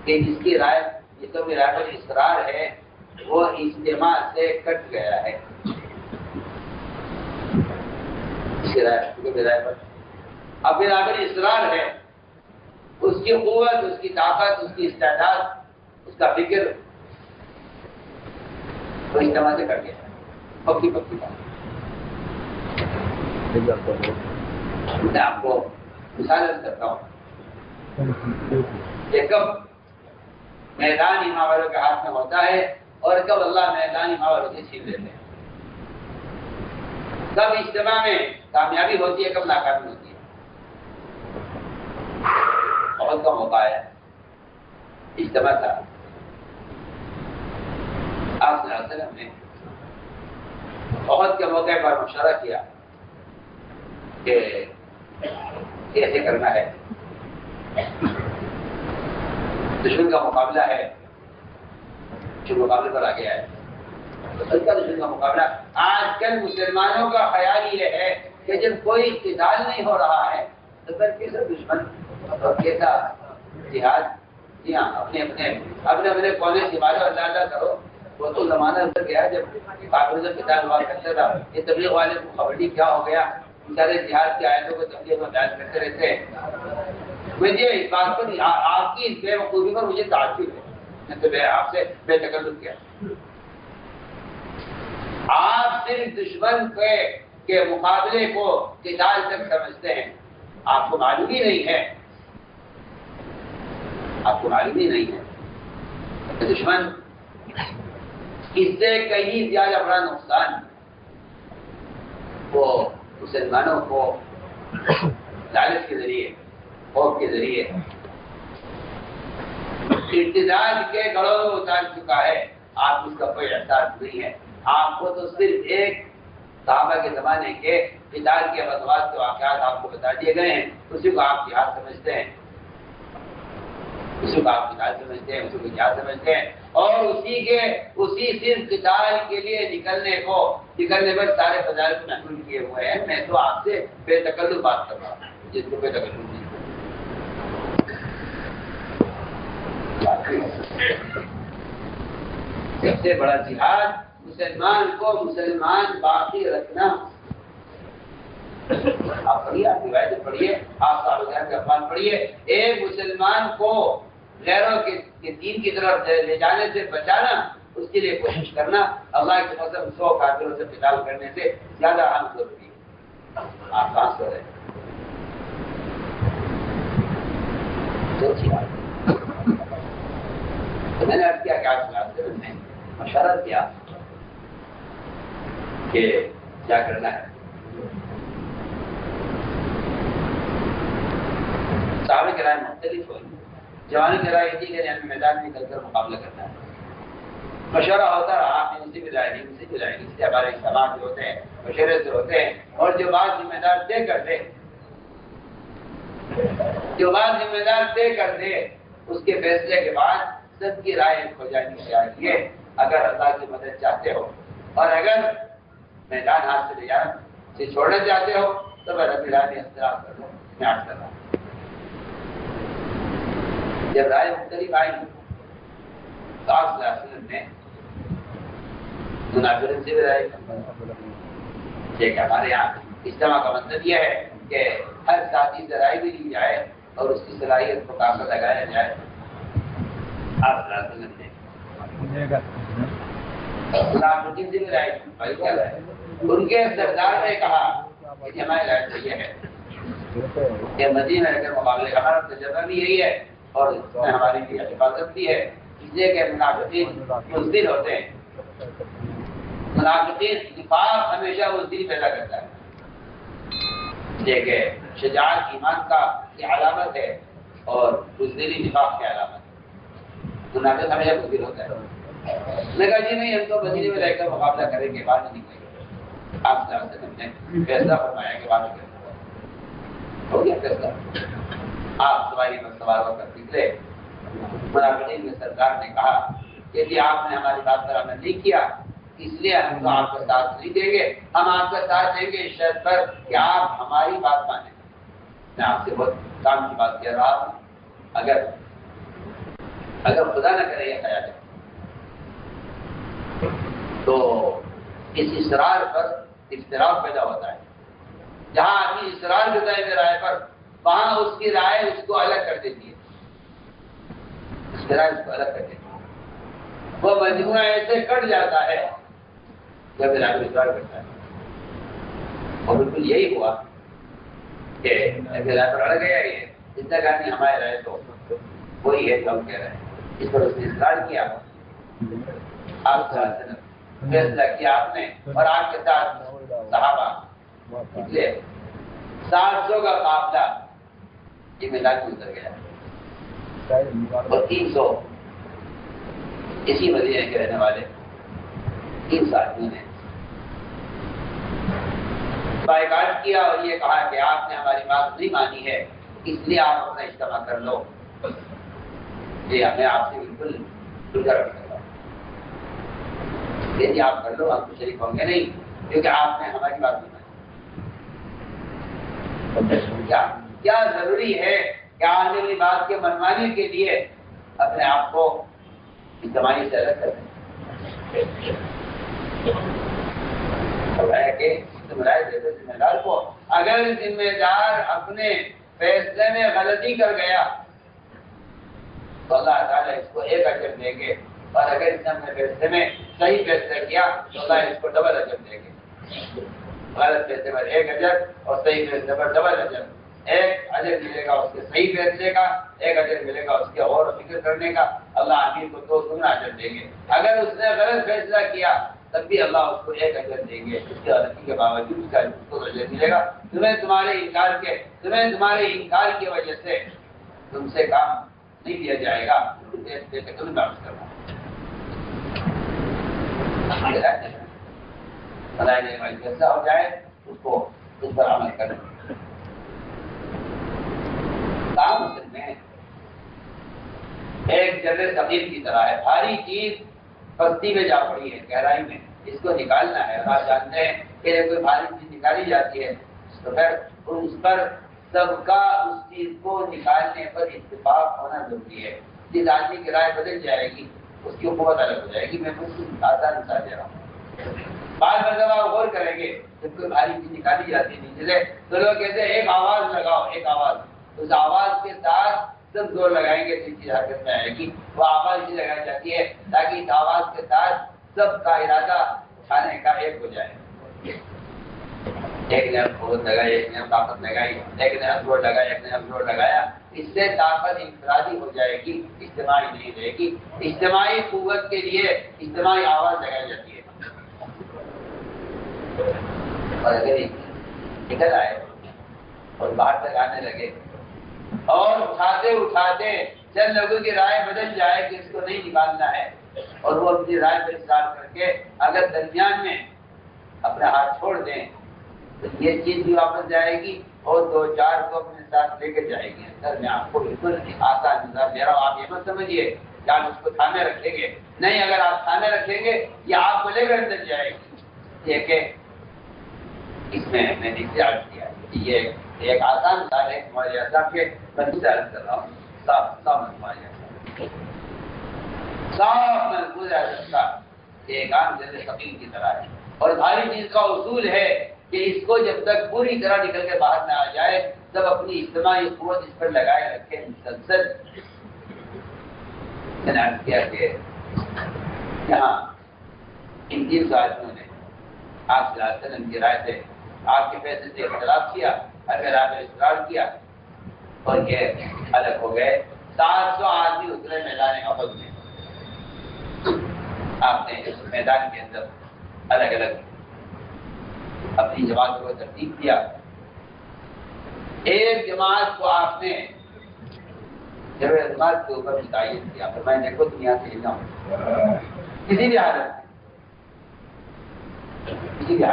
کہ جس کی رائے، جس کو بھی رائے پر اصرار ہے، وہ اجتماع سے کٹ گیا ہے. اس کی رائے پر اب رائے پر اصرار ہے، اس کی قوت، اس کی طاقت، اس کی استعداد، اس کا فکر وہ اجتماع سے کٹ گیا. پکی پکی بات. میں آپ کو مثال کرتا ہوں کہ کب میدان امام والوں کے ہاتھ میں ہوتا ہے اور کب اللہ میدان امام والوں سے چھین لیتے ہیں. کب اجتماع میں کامیابی ہوتی ہے، کب ناکامی ہوتی ہے. بہت کم موقع ہے اجتماع تھا. آپ صلی اللہ علیہ وسلم نے بہت کے موقع پر مشورہ کیا کہ کیسے کرنا ہے. دشمن کا مقابلہ ہے، جو مقابلے پر آ گیا ہے. دشمن کا مقابلہ آج کل مسلمانوں کا خیال یہ ہے کہ جب کوئی قتال نہیں ہو رہا ہے تو پھر کیسا دشمن اور کیسا جہاد. جی ہاں، اپنے کونے سے بازو اندازہ کرو. وہ تو زمانہ ادھر گیا جب کافروں سے قتال ہوا کرتا تھا. یہ تبلیغ والے کو خبردی کیا ہو گیا، سارے جہاد کی آیتوں کو تبلیغ میں بیان کرتے رہتے ہیں. مجھے اس بات پر آپ کی اس بے وقوفی پر مجھے تعجب ہے. میں تو آپ سے بے تکلف کیا. آپ صرف دشمن کے مقابلے کو قتال تک سمجھتے ہیں. آپ کو معلوم ہی نہیں ہے، آپ کو معلوم ہی نہیں ہے دشمن اس سے کہیں زیادہ بڑا نقصان وہ مسلمانوں کو لالچ کے ذریعے، خوف کے ذریعے ارتداد کے گڑھوں میں اتار چکا ہے. آپ اس کا کوئی احساس نہیں ہے. آپ کو تو صرف ایک صحابہ کے زمانے کے قتال کے غزوات کے واقعات آپ کو بتا دیے گئے ہیں. اسی کو آپ جہاد سمجھتے ہیں، اسی کو آپ قتال سمجھتے ہیں، اسی کو جہاد سمجھتے ہیں. اور اسی صرف قتال کے لیے نکلنے پر سارے فضائل کو محفوظ کیے ہوئے ہیں. میں تو آپ سے بے تکلف بات کر رہا ہوں، جس کو بے تکلف نہیں. سب سے بڑا جہاد مسلمان کو مسلمان باقی رکھنا. آپ پڑھیے، آپ روایتیں پڑھیے، آپ صحابہ کے افعال پڑھیے. ایک مسلمان کو غیروں کے دین کی طرف لے جانے سے بچانا، اس کے لیے کوشش کرنا اللہ کی قسم 100 کافروں سے قتال کرنے سے زیادہ اہم ضروری ہے۔ آپ کہاں سو رہے ہیں؟ تو میں نے عرض کیا کہ آپ سے میں مشورہ کیا کہ کیا کرنا ہے۔ صحابہ کی رائے مختلف ہوئی۔ جوانی کی رائے تھی کہ ہمیں میدان میں نکل کر مقابلہ کرنا ہے۔ مشورہ ہوتا رہا، آپ نے اسی بھی رائے دی، اسی بھی رائے دی، اس سے ہمارے اجتماع جو ہوتے ہیں مشورے سے ہوتے ہیں، اور جو بات ذمہ دار طے کر دے اس کے فیصلے کے بعد سب کی رائے ہو جانی چاہیے۔ اگر اللہ کی مدد چاہتے ہو اور اگر میدان ہاتھ سے لے جانا سے چھوڑنا چاہتے ہو تو بس اپنی رائے میں اختلاف کر لو۔ میں آج کر رہا ہوں، جب رائے مختلف آئی تو آپ صلی اللہ علیہ وسلم نے منافرین سے بھی رائے کہ ہمارے یہاں اجتماع کا مطلب یہ ہے کہ ہر ساتھی سے رائے بھی لی جائے اور اس کی صلاحیت کو کام لگایا جائے۔ آپ صلی اللہ علیہ وسلم نے منافرین سے بھی رائے ان کے سردار نے کہا کہ ہماری رائے تو یہ ہے کہ مدینہ میں اگر مقابلے کا ہمارا تجربہ بھی یہی ہے اور اس میں ہماری بھی حفاظت بھی ہے، اس لیے کہ منافقین بزدل ہوتے ہیں۔ منافقین نفاق ہمیشہ بزدلی پیدا کرتا ہے، دیکھیں شجاعت ایمان کا کی علامت ہے اور بزدلی نفاق کی علامت ہے۔ منافق ہمیشہ بزدل ہوتا ہے۔ میں کہا جی نہیں، ہم تو مدینے میں رہ کر مقابلہ کریں گے، باہر نہیں نکلیں گے۔ آپ صلی اللہ علیہ وسلم نے فیصلہ فرمایا کہ باہر نکلیں گے۔ ہو گیا فیصلہ۔ آپ سواری پر سوار ہو کر نکلے۔ منافقین میں سردار نے کہا کہ جی آپ نے ہماری بات پر عمل نہیں کیا، اس لیے ہم تو آپ کا ساتھ نہیں دیں گے، ہم آپ کا ساتھ دیں گے اس شرط پر کہ آپ ہماری بات مانیں۔ میں آپ سے بہت کام کی بات کہہ رہا ہوں، اگر خدا نہ کرے یہ خیال ہے تو اس اصرار پر اختلاف پیدا ہوتا ہے۔ جہاں آدمی اصرار کرتا ہے رائے پر، وہاں اس کی رائے اس کو الگ کر دیتی ہے، اس کی رائے اس کو الگ کر دیتی ہے۔ وہ مجموعہ ایسے کٹ جاتا ہے جب رائے پر اصرار کرتا ہے، اور بالکل یہی ہوا کہ رائے پر اڑ گیا یہ، اس نے کہا نہیں ہماری رائے تو وہی ہے جو ہم کہہ رہے ہیں۔ اس پر اس نے اصرار کیا، آپ سے فیصلہ کیا آپ نے، اور آپ کے ساتھ صحابہ نکلے۔ 700 کا قافلہ یہ میدان میں اتر گیا اور 300 اسی مدینے کے رہنے والے 3 ساتھیوں نے بائیکاٹ کیا اور یہ کہا کہ آپ نے ہماری بات نہیں مانی ہے، اس لیے آپ اپنا اجتماع کر لو۔ جی میں آپ سے بالکل کھل کر رکھ سکتا ہوں، جی آپ کر لو، ہم تو شریک ہوں گے نہیں کیونکہ آپ نے ہماری بات نہیں مانی۔ کیا ضروری ہے کہ آنے والی بات کے منوانے کے لیے اپنے آپ کو اجتماعی سے الگ کر دیں؟ کہ ذمہ دار کو اگر ذمہ دار اپنے فیصلے میں غلطی کر گیا تو اللہ تعالیٰ اس کو 1 اجر دیں گے، اور اگر اس نے اپنے فیصلے میں صحیح فیصلہ کیا تو اللہ اس کو ڈبل اجر دیں گے۔ غلط فیصلے پر 1 اجر اور صحیح فیصلے پر ڈبل اجر۔ 1 اجر ملے گا اس کے صحیح فیصلے کا، 1 اجر ملے گا اس کے غور و فکر کرنے کا۔ اللہ امیر کو 2 گنا اجر دیں گے۔ اگر اس نے غلط فیصلہ کیا تب بھی اللہ اس کو 1 اجر دیں گے، اس کی غلطی کے باوجود اس کو اجر ملے گا۔ تمہیں تمہارے انکار کی وجہ سے تم سے کام نہیں لیا جائے گا، تمہیں واپس کرنا فیصلہ ہو جائے اس کو اس پر عمل کرنا۔ کام اصل میں ایک جبر ثقیل کی طرح ہے، بھاری چیز پستی میں جا پڑی ہے، گہرائی میں، اس کو نکالنا ہے۔ اور آپ جانتے ہیں کہ جب کوئی بھاری چیز نکالی جاتی ہے تو پھر اس پر سب کا اس چیز کو نکالنے پر اتفاق ہونا ضروری ہے۔ جس آدمی کی رائے بدل جائے گی اس کی قوت الگ ہو جائے گی۔ میں کچھ آسان مثال دے رہا ہوں۔ بعض مرتبہ غور کریں گے جب کوئی بھاری چیز نکالی جاتی ہے نیچے سے تو لوگ کہتے ہیں ایک آواز لگاؤ، ایک آواز، اس آواز کے ساتھ سب زور لگائیں گے تو چیز حرکت میں آئے گی. وہ آواز ہی لگائی جاتی ہے تاکہ اس آواز کے ساتھ سب کا ارادہ اٹھانے کا ایک ہو جائے. ایک نے قوت لگائی، ایک نے طاقت لگائی، ایک نے زور لگایا، ایک نے زور لگایا. اس سے طاقت انفرادی ہو جائے گی، اجتماعی نہیں رہے گی. اجتماعی قوت کے لیے اجتماعی آواز لگائی جاتی ہے. اور اگر نکل آئے اور باہر تک آنے لگے اور اٹھاتے اٹھاتے چند لوگوں کی رائے بدل جائے کہ اس کو نہیں نکالنا ہے اور وہ اپنی رائے پر اصرار کر کے اگر درمیان میں اپنا ہاتھ چھوڑ دیں تو یہ چیز بھی واپس جائے گی اور 2-4 کو اپنے ساتھ لے کے جائے گی. اندر میں آپ کو بالکل آسان نظر دے رہا ہوں، آپ یہ مت سمجھیے کہ آپ اس کو تھامے رکھیں گے. نہیں، اگر آپ تھامے رکھیں گے یہ آپ کو لے کر اندر جائے گی. یہ کہ اس میں نے اختیار کیا ہے. یہ ایک آسان مثال ہے ہمارے صاحب کے بندی عرض کر رہا ہوں. صاف محفوظ ہے اس کا ایک عام جیسے فقیر کی طرح ہے. اور بھاری چیز کا اصول ہے کہ اس کو جب تک پوری طرح نکل کے باہر نہ آ جائے تب اپنی اجتماعی قوت اس پر لگائے رکھے مسلسل. میں نے عرض کیا کہ یہاں ان 3 ساتھیوں نے آپ صلی اللہ علیہ وسلم کی رائے سے آپ کے فیصلے سے اختلاف کیا، اگر آپ نے اصرار کیا اور یہ الگ ہو گئے. 700 آدمی اترے میدان احد میں. آپ نے اس میدان کے اندر الگ الگ اپنی جماعت کو ترتیب دیا. ایک جماعت کو آپ نے جماعت کے اوپر متعین کیا. میں دیکھو دنیا سے ہلنا ہوں کسی بھی حالت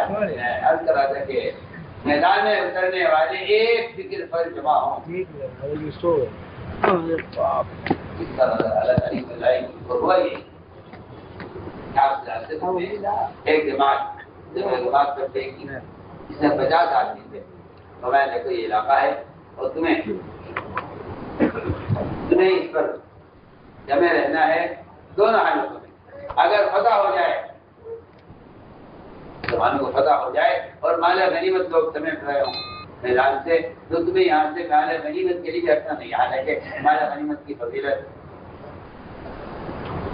میں عرض کرا تھا کہ میدان میں اترنے والے ایک فکر پر جمع ہوں. ایک جماعت کرتے کی اس میں 50 آدمی تھے. تو میں دیکھو یہ علاقہ ہے اور تمہیں اس پر جمع رہنا ہے دونوں حالتوں میں. اگر فتح ہو جائے مسلمانوں کو فتح ہو جائے اور مال غنیمت لوگ سمیٹ رہے ہوں میدان سے تو تمہیں یہاں سے مال غنیمت کے لیے ہٹنا نہیں. حالانکہ مال غنیمت کی فضیلت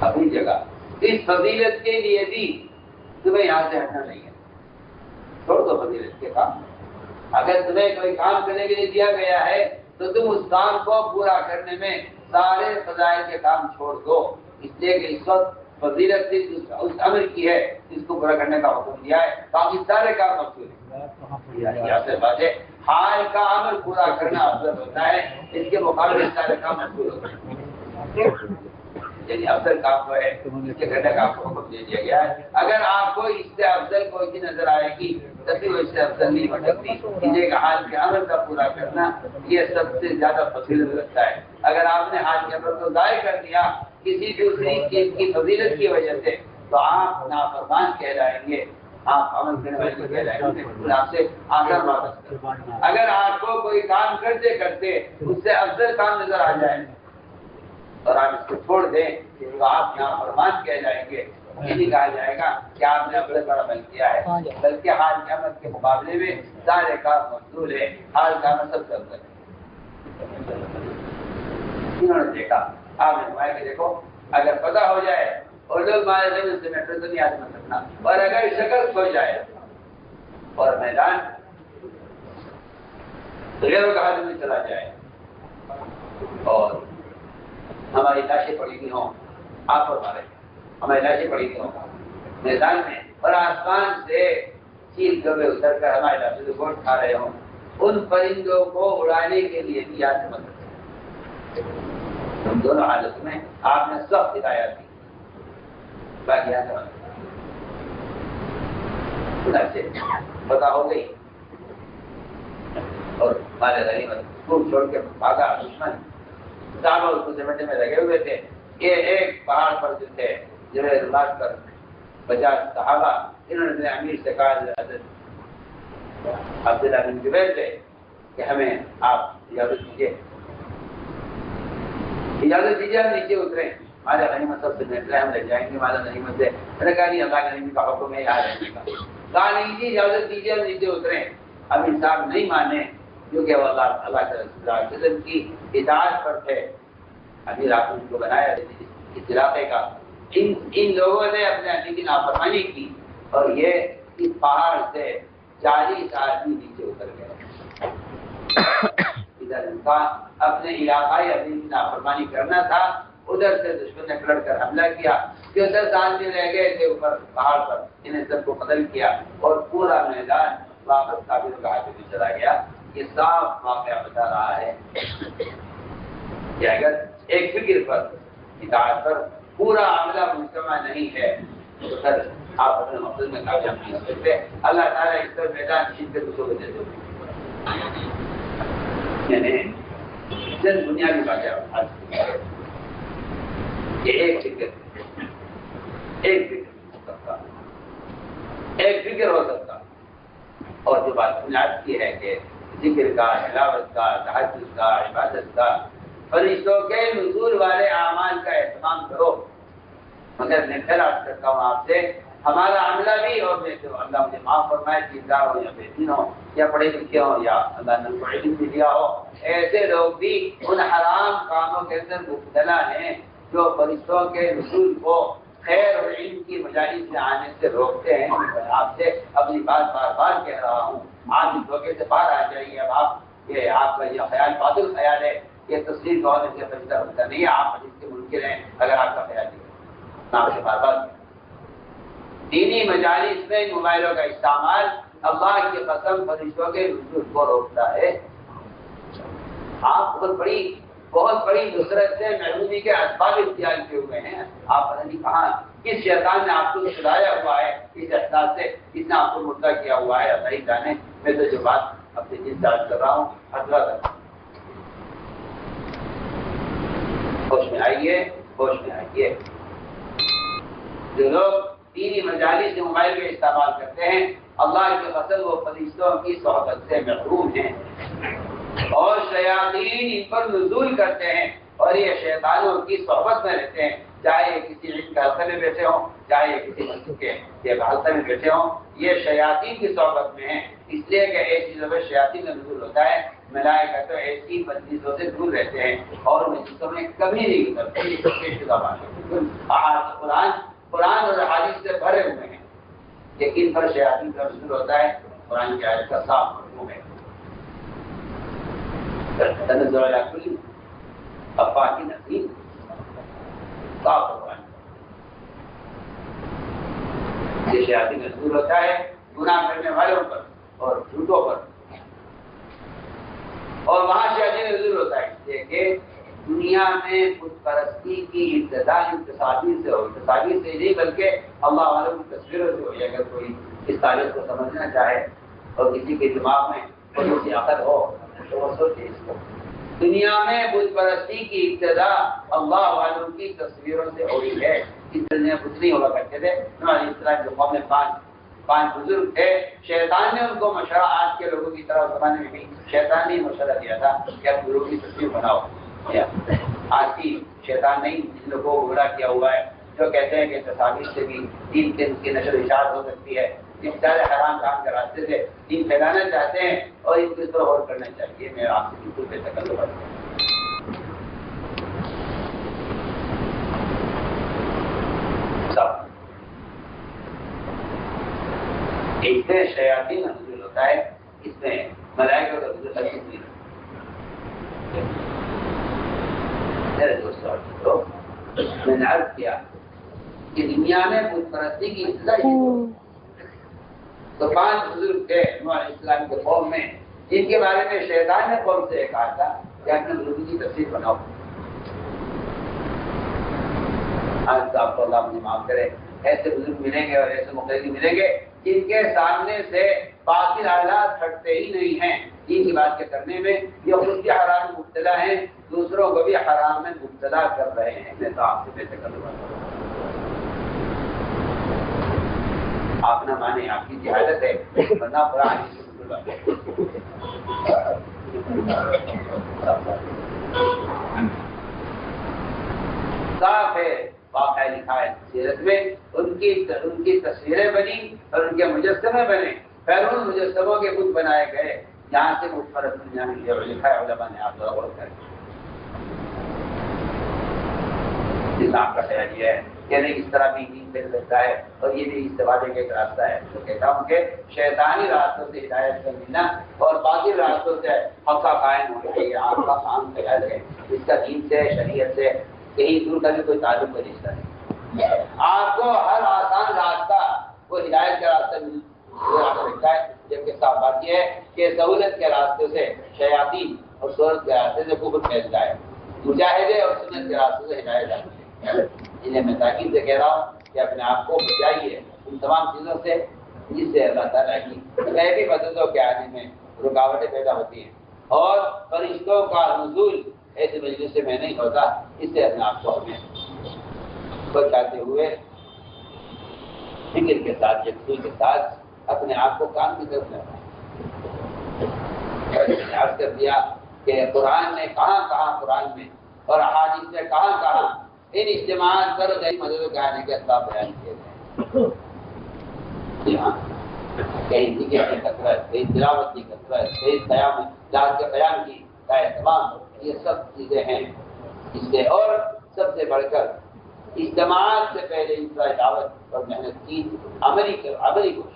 اپنی جگہ، اس فضیلت کے لیے بھی تمہیں یہاں سے ہٹنا نہیں ہے. چھوڑ دو فضیلت کے کام. اگر تمہیں کوئی کام کرنے کے لیے دیا گیا ہے تو تم اس کام کو پورا کرنے میں سارے فضائل کے کام چھوڑ دو. اس لیے کہ اس وقت فضیلت اس امر کی ہے جس کو پورا کرنے کا حکم دیا ہے. باقی سارے کام مقصود ہیں. بات ہے حال کا عمل پورا کرنا افضل ہوتا ہے، اس کے مقابلے سارے کام مقصود ہوتے ہیں. یعنی افضل کام وہ ہے اس کے کرنے کا آپ کو حکم دے دیا گیا ہے. اگر آپ کو اس سے افضل کوئی بھی نظر آئے گی تبھی وہ اس سے افضل نہیں ہو سکتی. اسے کہ حال کے عمل کا پورا کرنا یہ سب سے زیادہ فضیلت رکھتا ہے. اگر آپ نے حال کے عمل کو ضائع کر دیا کسی دوسری چیز کی فضیلت کی وجہ سے تو آپ نافرمان کہلائیں گے، آپ عمل کرنے والے کہلائیں گے، آپ سے آخر واپس کریں. اگر آپ کو کوئی کام کرتے کرتے اس سے افضل کام نظر آ جائے اور آپ اس کو چھوڑ دیں تو آپ نافرمان کہلائیں گے. یہ نہیں کہا جائے گا کہ آپ نے افضل پر عمل کیا ہے، بلکہ حال کے عمل کے مقابلے میں سارے کام مفضول ہے. حال کا عمل سب سے افضل ہے. انہوں نے دیکھا، آپ نے فرمایا کہ دیکھو اگر پتہ ہو جائے اور لوگ مارے زمین سے میٹر تو نہیں آدمی سکنا، اور اگر شکست ہو جائے اور میدان غیروں کا حال میں چلا جائے اور ہماری لاشیں پڑی ہوئی ہوں، آپ اور ہمارے ہماری لاشیں پڑی ہوئی ہوں میدان میں اور آسمان سے چیل کبے اتر کر ہمارے لاشیں سے گوشت کھا رہے ہوں، ان پرندوں کو اڑانے کے لیے بھی یاد سے مدد ان دونوں حالت میں آپ نے سخت ہدایت دی. باقی یاد سے پتہ ہو گئی اور مال غنیمت خوب چھوڑ کے بھاگا دشمن. صحابہ اس کو سمٹنے میں لگے ہوئے تھے. یہ ایک پہاڑ پر جو تھے جنہیں رات کر 50 صحابہ، انہوں نے امیر سے کہا حضرت عبداللہ بن زبیر سے کہ ہمیں آپ اجازت دیجیے ہم نیچے اتریں. مالا غنیمت سب سے بہتر ہے، ہم لے جائیں گے مالا غنیمت سے. میں نے کہا نہیں، اللہ غنیمت کا حکم ہے یہاں رہنے کا. کہا نہیں جی اجازت دیجیے ہم نیچے اتریں. اب صاحب نہیں مانے کیونکہ وہ اللہ کے رسول اللہ علیہ وسلم کی اطاعت پر تھے، امیر آپ نے ان کو بنایا اس علاقے کا۔ ان لوگوں نے اپنے علی کی نافرمانی کی اور یہ اس پہاڑ سے 40 آدمی نیچے اتر گئے۔ ادھر ان کا اپنے علاقائی علی کی نافرمانی کرنا تھا، ادھر سے دشمن نے پلٹ کر حملہ کیا کہ 10 آدمی رہ گئے تھے اوپر پہاڑ پر، انہیں سب کو قتل کیا اور پورا میدان واپس کافروں کے ہاتھ میں چلا گیا۔ یہ صاف واقعہ بتا رہا ہے کہ اگر ایک فکر پر اطاعت پر پورا عملہ مجتمع نہیں ہے تو پھر آپ اپنے مقصد میں کامیاب نہیں ہو سکتے۔ اللہ تعالیٰ اس پر میدان چھین کے دوسروں کو دے دے، یعنی چند بنیادی باتیں یہ ایک فکر ہو سکتا اور جو بات بنیاد کی ہے کہ ذکر کا، تلاوت کا، تہجد کا، عبادت کا، فرشتوں کے نزول والے اعمال کا اہتمام کرو۔ مگر میں پھر عرض کرتا ہوں آپ سے، ہمارا عملہ بھی اور میں تو اللہ مجھے معاف فرمائے، دیندار ہو یا بے دین ہو یا پڑھے لکھے ہو یا اللہ نے ان کو علم بھی دیا ہو، ایسے لوگ بھی ان حرام کاموں کے اندر مبتلا ہیں جو فرشتوں کے نزول کو خیر اور علم کی مجالس میں آنے سے روکتے ہیں۔ میں آپ سے اپنی بات بار بار کہہ رہا ہوں، آپ اس دھوکے سے باہر آ جائیے۔ اب آپ کا یہ خیال باطل خیال ہے، یہ تصویر کا ہونے سے فرشتہ بنتا نہیں ہے، آپ حدیث کے منکر ہیں اگر آپ کا خیال نہیں آپ سے بار بار دینی مجالس میں موبائلوں کا استعمال اللہ کی قسم فرشتوں کے نزول کو روکتا ہے۔ آپ بہت بڑی نصرت سے محرومی کے اسباب اختیار کیے ہوئے ہیں۔ آپ پتہ نہیں کہاں کس شیطان نے آپ کو چھڑایا ہوا ہے اس احساس سے، اس نے آپ کو مردہ کیا ہوا ہے، اللہ ہی جانے۔ میں تو جو بات اپنے دل سے عرض کر رہا ہوں، حضرہ کر ہوش میں آئیے، ہوش میں آئیے۔ جو لوگ دینی مجالس سے موبائل کا استعمال کرتے ہیں، اللہ کی قسم وہ فرشتوں کی صحبت سے محروم ہیں اور شیاطین ان پر نزول کرتے ہیں اور یہ شیطانوں کی صحبت میں رہتے ہیں، چاہے یہ کسی علم کے حلقے میں بیٹھے ہوں، چاہے یہ کسی مسجد کے حلقے میں بیٹھے ہوں، یہ شیاطین کی صحبت میں ہیں۔ اس لیے کہ ایسی جگہ شیاطین کا نزول ہوتا ہے، ملائکہ تو ایسی مجلسوں سے دور رہتے ہیں اور مجلسوں میں کبھی نہیں گزرتے۔ قرآن اور حدیث سے بھرے ہوئے ہیں، لیکن پر شیاطین کا نزول ہوتا ہے، قرآن کی آیت کا صاف مفہوم ہے۔ تنزل علی کل افاک نثیم، صاف قرآن۔ یہ شیاطین کا نزول ہوتا ہے گناہ کرنے والوں پر اور جھوٹوں پر، اور وہاں شیاطین کا نزول ہوتا ہے اس لیے کہ دنیا میں بت پرستی کی ابتدا تصاویر سے ہو، تصاویر سے نہیں بلکہ اللہ والوں کی تصویروں سے ہوئی۔ اگر کوئی اس تاریخ کو سمجھنا چاہے اور کسی کے دماغ میں کوئی سی عقل ہو تو وہ سوچے اس کو۔ دنیا میں بت پرستی کی ابتدا اللہ والوں کی تصویروں سے ہوئی ہے۔ اس دنیا بت نہیں ہوا کرتے تھے، ہماری اس طرح جو قوم میں پانچ بزرگ تھے، شیطان نے ان کو مشورہ، آج کے لوگوں کی طرح زمانے میں بھی شیطان نے مشورہ دیا تھا کہ آپ گروہ کی تصویر بناؤ۔ آج کی شیطان نہیں، جن لوگوں کو گمراہ کیا ہوا ہے، جو کہتے ہیں کہ تصاویر سے بھی دین کی نشر و اشاعت ہو سکتی ہے، جن سارے حرام کام کے راستے سے دین پھیلانا چاہتے ہیں اور اس پر غور کرنا چاہیے۔ میں آپ سے بالکل بے تکلف اس میں شیاطین کا نزول ہوتا ہے، اس میں ملائکہ کا نزول نہیں ہوتا۔ میرے دوستوں، میں نے عرض کیا کہ دنیا میں بت پرستی کی ابتدا تو 5 بزرگ تھے نوح علیہ السلام کے قوم میں، جن کے بارے میں شیطان نے قوم سے کہا تھا کہ اپنے بزرگ کی تصویر بناؤ۔ آج آپ کو اللہ مجھے معاف کرے، ایسے بزرگ ملیں گے اور ایسے مقتدی ملیں گے جن کے سامنے سے باطل حالات ہٹتے ہی نہیں ہیں دین کی بات کے کرنے میں۔ یہ خود بھی حرام میں مبتلا ہیں، دوسروں کو بھی حرام میں مبتلا کر رہے ہیں۔ میں تو آپ سے بے تکلف آپ نہ مانے، آپ کی جہالت ہے، ورنہ قرآن صاف ہے، واقعہ لکھا ہے سیرت میں، ان کی تصویریں بنی اور ان کے مجسمے بنے، پھر ان مجسموں کے بت بنائے گئے۔ یہاں سے مفرد دنیا میں لکھا ہے علماء نے، آپ غور کریں۔ اسلام کا خیال یہ ہے کہ نہیں اس طرح بھی دین پھر سکتا ہے اور یہ بھی استفادے کا ایک راستہ ہے۔ تو کہتا ہوں کہ شیطانی راستوں سے ہدایت کا ملنا اور باطل راستوں سے حق کا قائم ہونا یہ آپ کا عام خیال ہے، اس کا دین سے شریعت سے کہیں دور کا بھی کوئی تعلق کا رشتہ نہیں۔ آپ کو ہر آسان راستہ وہ ہدایت کا راستہ مل سکتا ہے، جبکہ صاف بات یہ ہے کہ سہولت کے راستے سے شیاطین اور سہولت کے راستے سے کفر پھیلتا ہے، مجاہدے اور سنت کے راستے سے ہدایت آتی ہے۔ انہیں میں تاکید سے کہہ رہا ہوں کہ اپنے آپ کو بچائیے ان تمام چیزوں سے جس سے اللہ تعالیٰ کی غیبی مددوں کے آنے میں رکاوٹیں پیدا ہوتی ہیں، اور فرشتوں کا نزول ایسے مجلس سے میں نہیں ہوتا، اس سے اپنے آپ کو ہمیں بچاتے ہوئے فکر کے ساتھ یکسوئی کے ساتھ اپنے آپ کو کام کی طرف لینا ہے۔ عرض کر دیا کہ قرآن نے کہاں قرآن میں اور احادیث نے کہاں ان اجتماعات پر غیر مدد کے آنے کے اسباب بیان کیے گئے ہیں۔ کہیں ذکر کی کثرت، کہیں تلاوت کی کثرت، کہیں قیام ذات کے قیام کی کا اہتمام، یہ سب چیزیں ہیں۔ اس سے اور سب سے بڑھ کر اجتماعات سے پہلے انفراد دعوت اور محنت کی عملی کوشش۔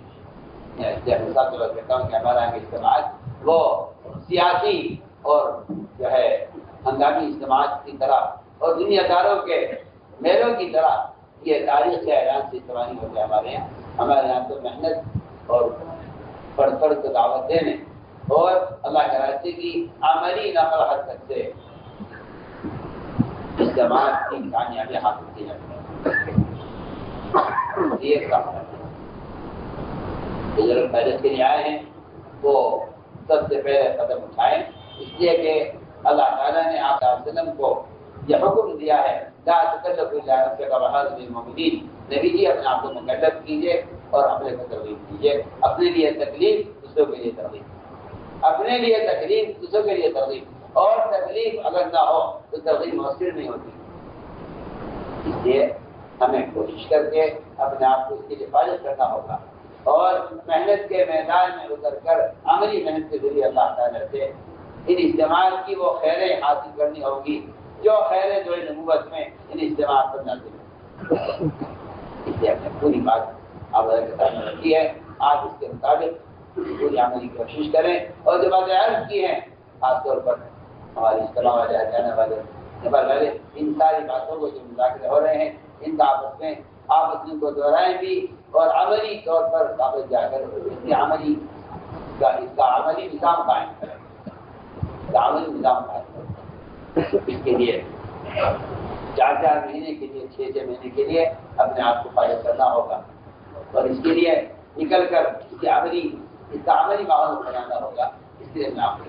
میں کہتا ہوں کہ ہمارا اجتماعات وہ سیاسی اور جو ہے ہنگامی اجتماعات کی طرح اور دنیا داروں کے میلوں کی طرح یہ تاریخ کے اعلان سے اجتماع نہیں ہوتے ہمارے یہاں تو محنت اور پڑھ کو دعوت دینے اور اللہ کے راستے کی عملی نقل حرکت سے اس جماعت کی کامیابی حاصل کی جاتی ہے۔ یہ کام ہے جو پیرس کے لیے آئے ہیں وہ سب سے پہلے قدم اٹھائیں، اس لیے کہ اللہ تعالیٰ نے آپ علیہ وسلم کو یہ حکم دیا ہے لا تکلف الا نفسک وحرج المؤمنین، نبی جی اپنے آپ کو مکلف کیجیے اور اپنے کو ترغیب دیجیے، اپنے لیے تکلیف دوسروں کے لیے ترغیب، اپنے لیے تکلیف دوسروں کے لیے ترغیب، اور تکلیف اگر نہ ہو تو ترغیب مؤثر نہیں ہوتی۔ اس لیے ہمیں کوشش کر کے اپنے آپ کو اس کی حفاظت کرنا ہوگا اور محنت کے میدان میں اتر کر عملی محنت کے ذریعے اللہ تعالیٰ سے ان اجتماعات کی وہ خیریں حاصل کرنی ہوگی جو خیریں جو نبوت میں ان اجتماعات پر نازل ہیں۔ اس لیے ہم نے پوری بات آپ کے سامنے رکھی ہے، آپ اس کے مطابق پوری عملی کوشش کریں، اور جو باتیں عرض کی ہیں خاص طور پر ہماری اجتماع والے جانے والے ان ساری باتوں کو جو مذاکرے ہو رہے ہیں ان کا آپس میں کو دہرائیں بھی اور عملی طور پر واپس جا کر اس کا عملی نظام قائم کریں، اس کے لیے 4 مہینے کے لیے 6 مہینے کے لیے اپنے آپ کو فائدہ کرنا ہوگا، اور اس کے لیے نکل کر اس کا عملی ماحول بنانا ہوگا۔ اس لیے میں آپ کو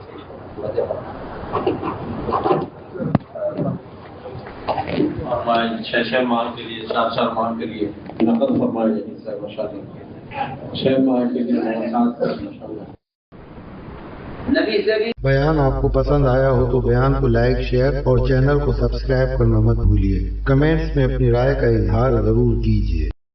فرمائیں 6 ماہ کے لیے 4 ماہ کے لیے نقل فرمائے 6 ماہ کے لیے نبی سے بھی بیان آپ کو پسند آیا ہو تو بیان کو لائک، شیئر اور چینل کو سبسکرائب کرنا مت بھولیے۔ کمنٹس میں اپنی رائے کا اظہار ضرور کیجیے۔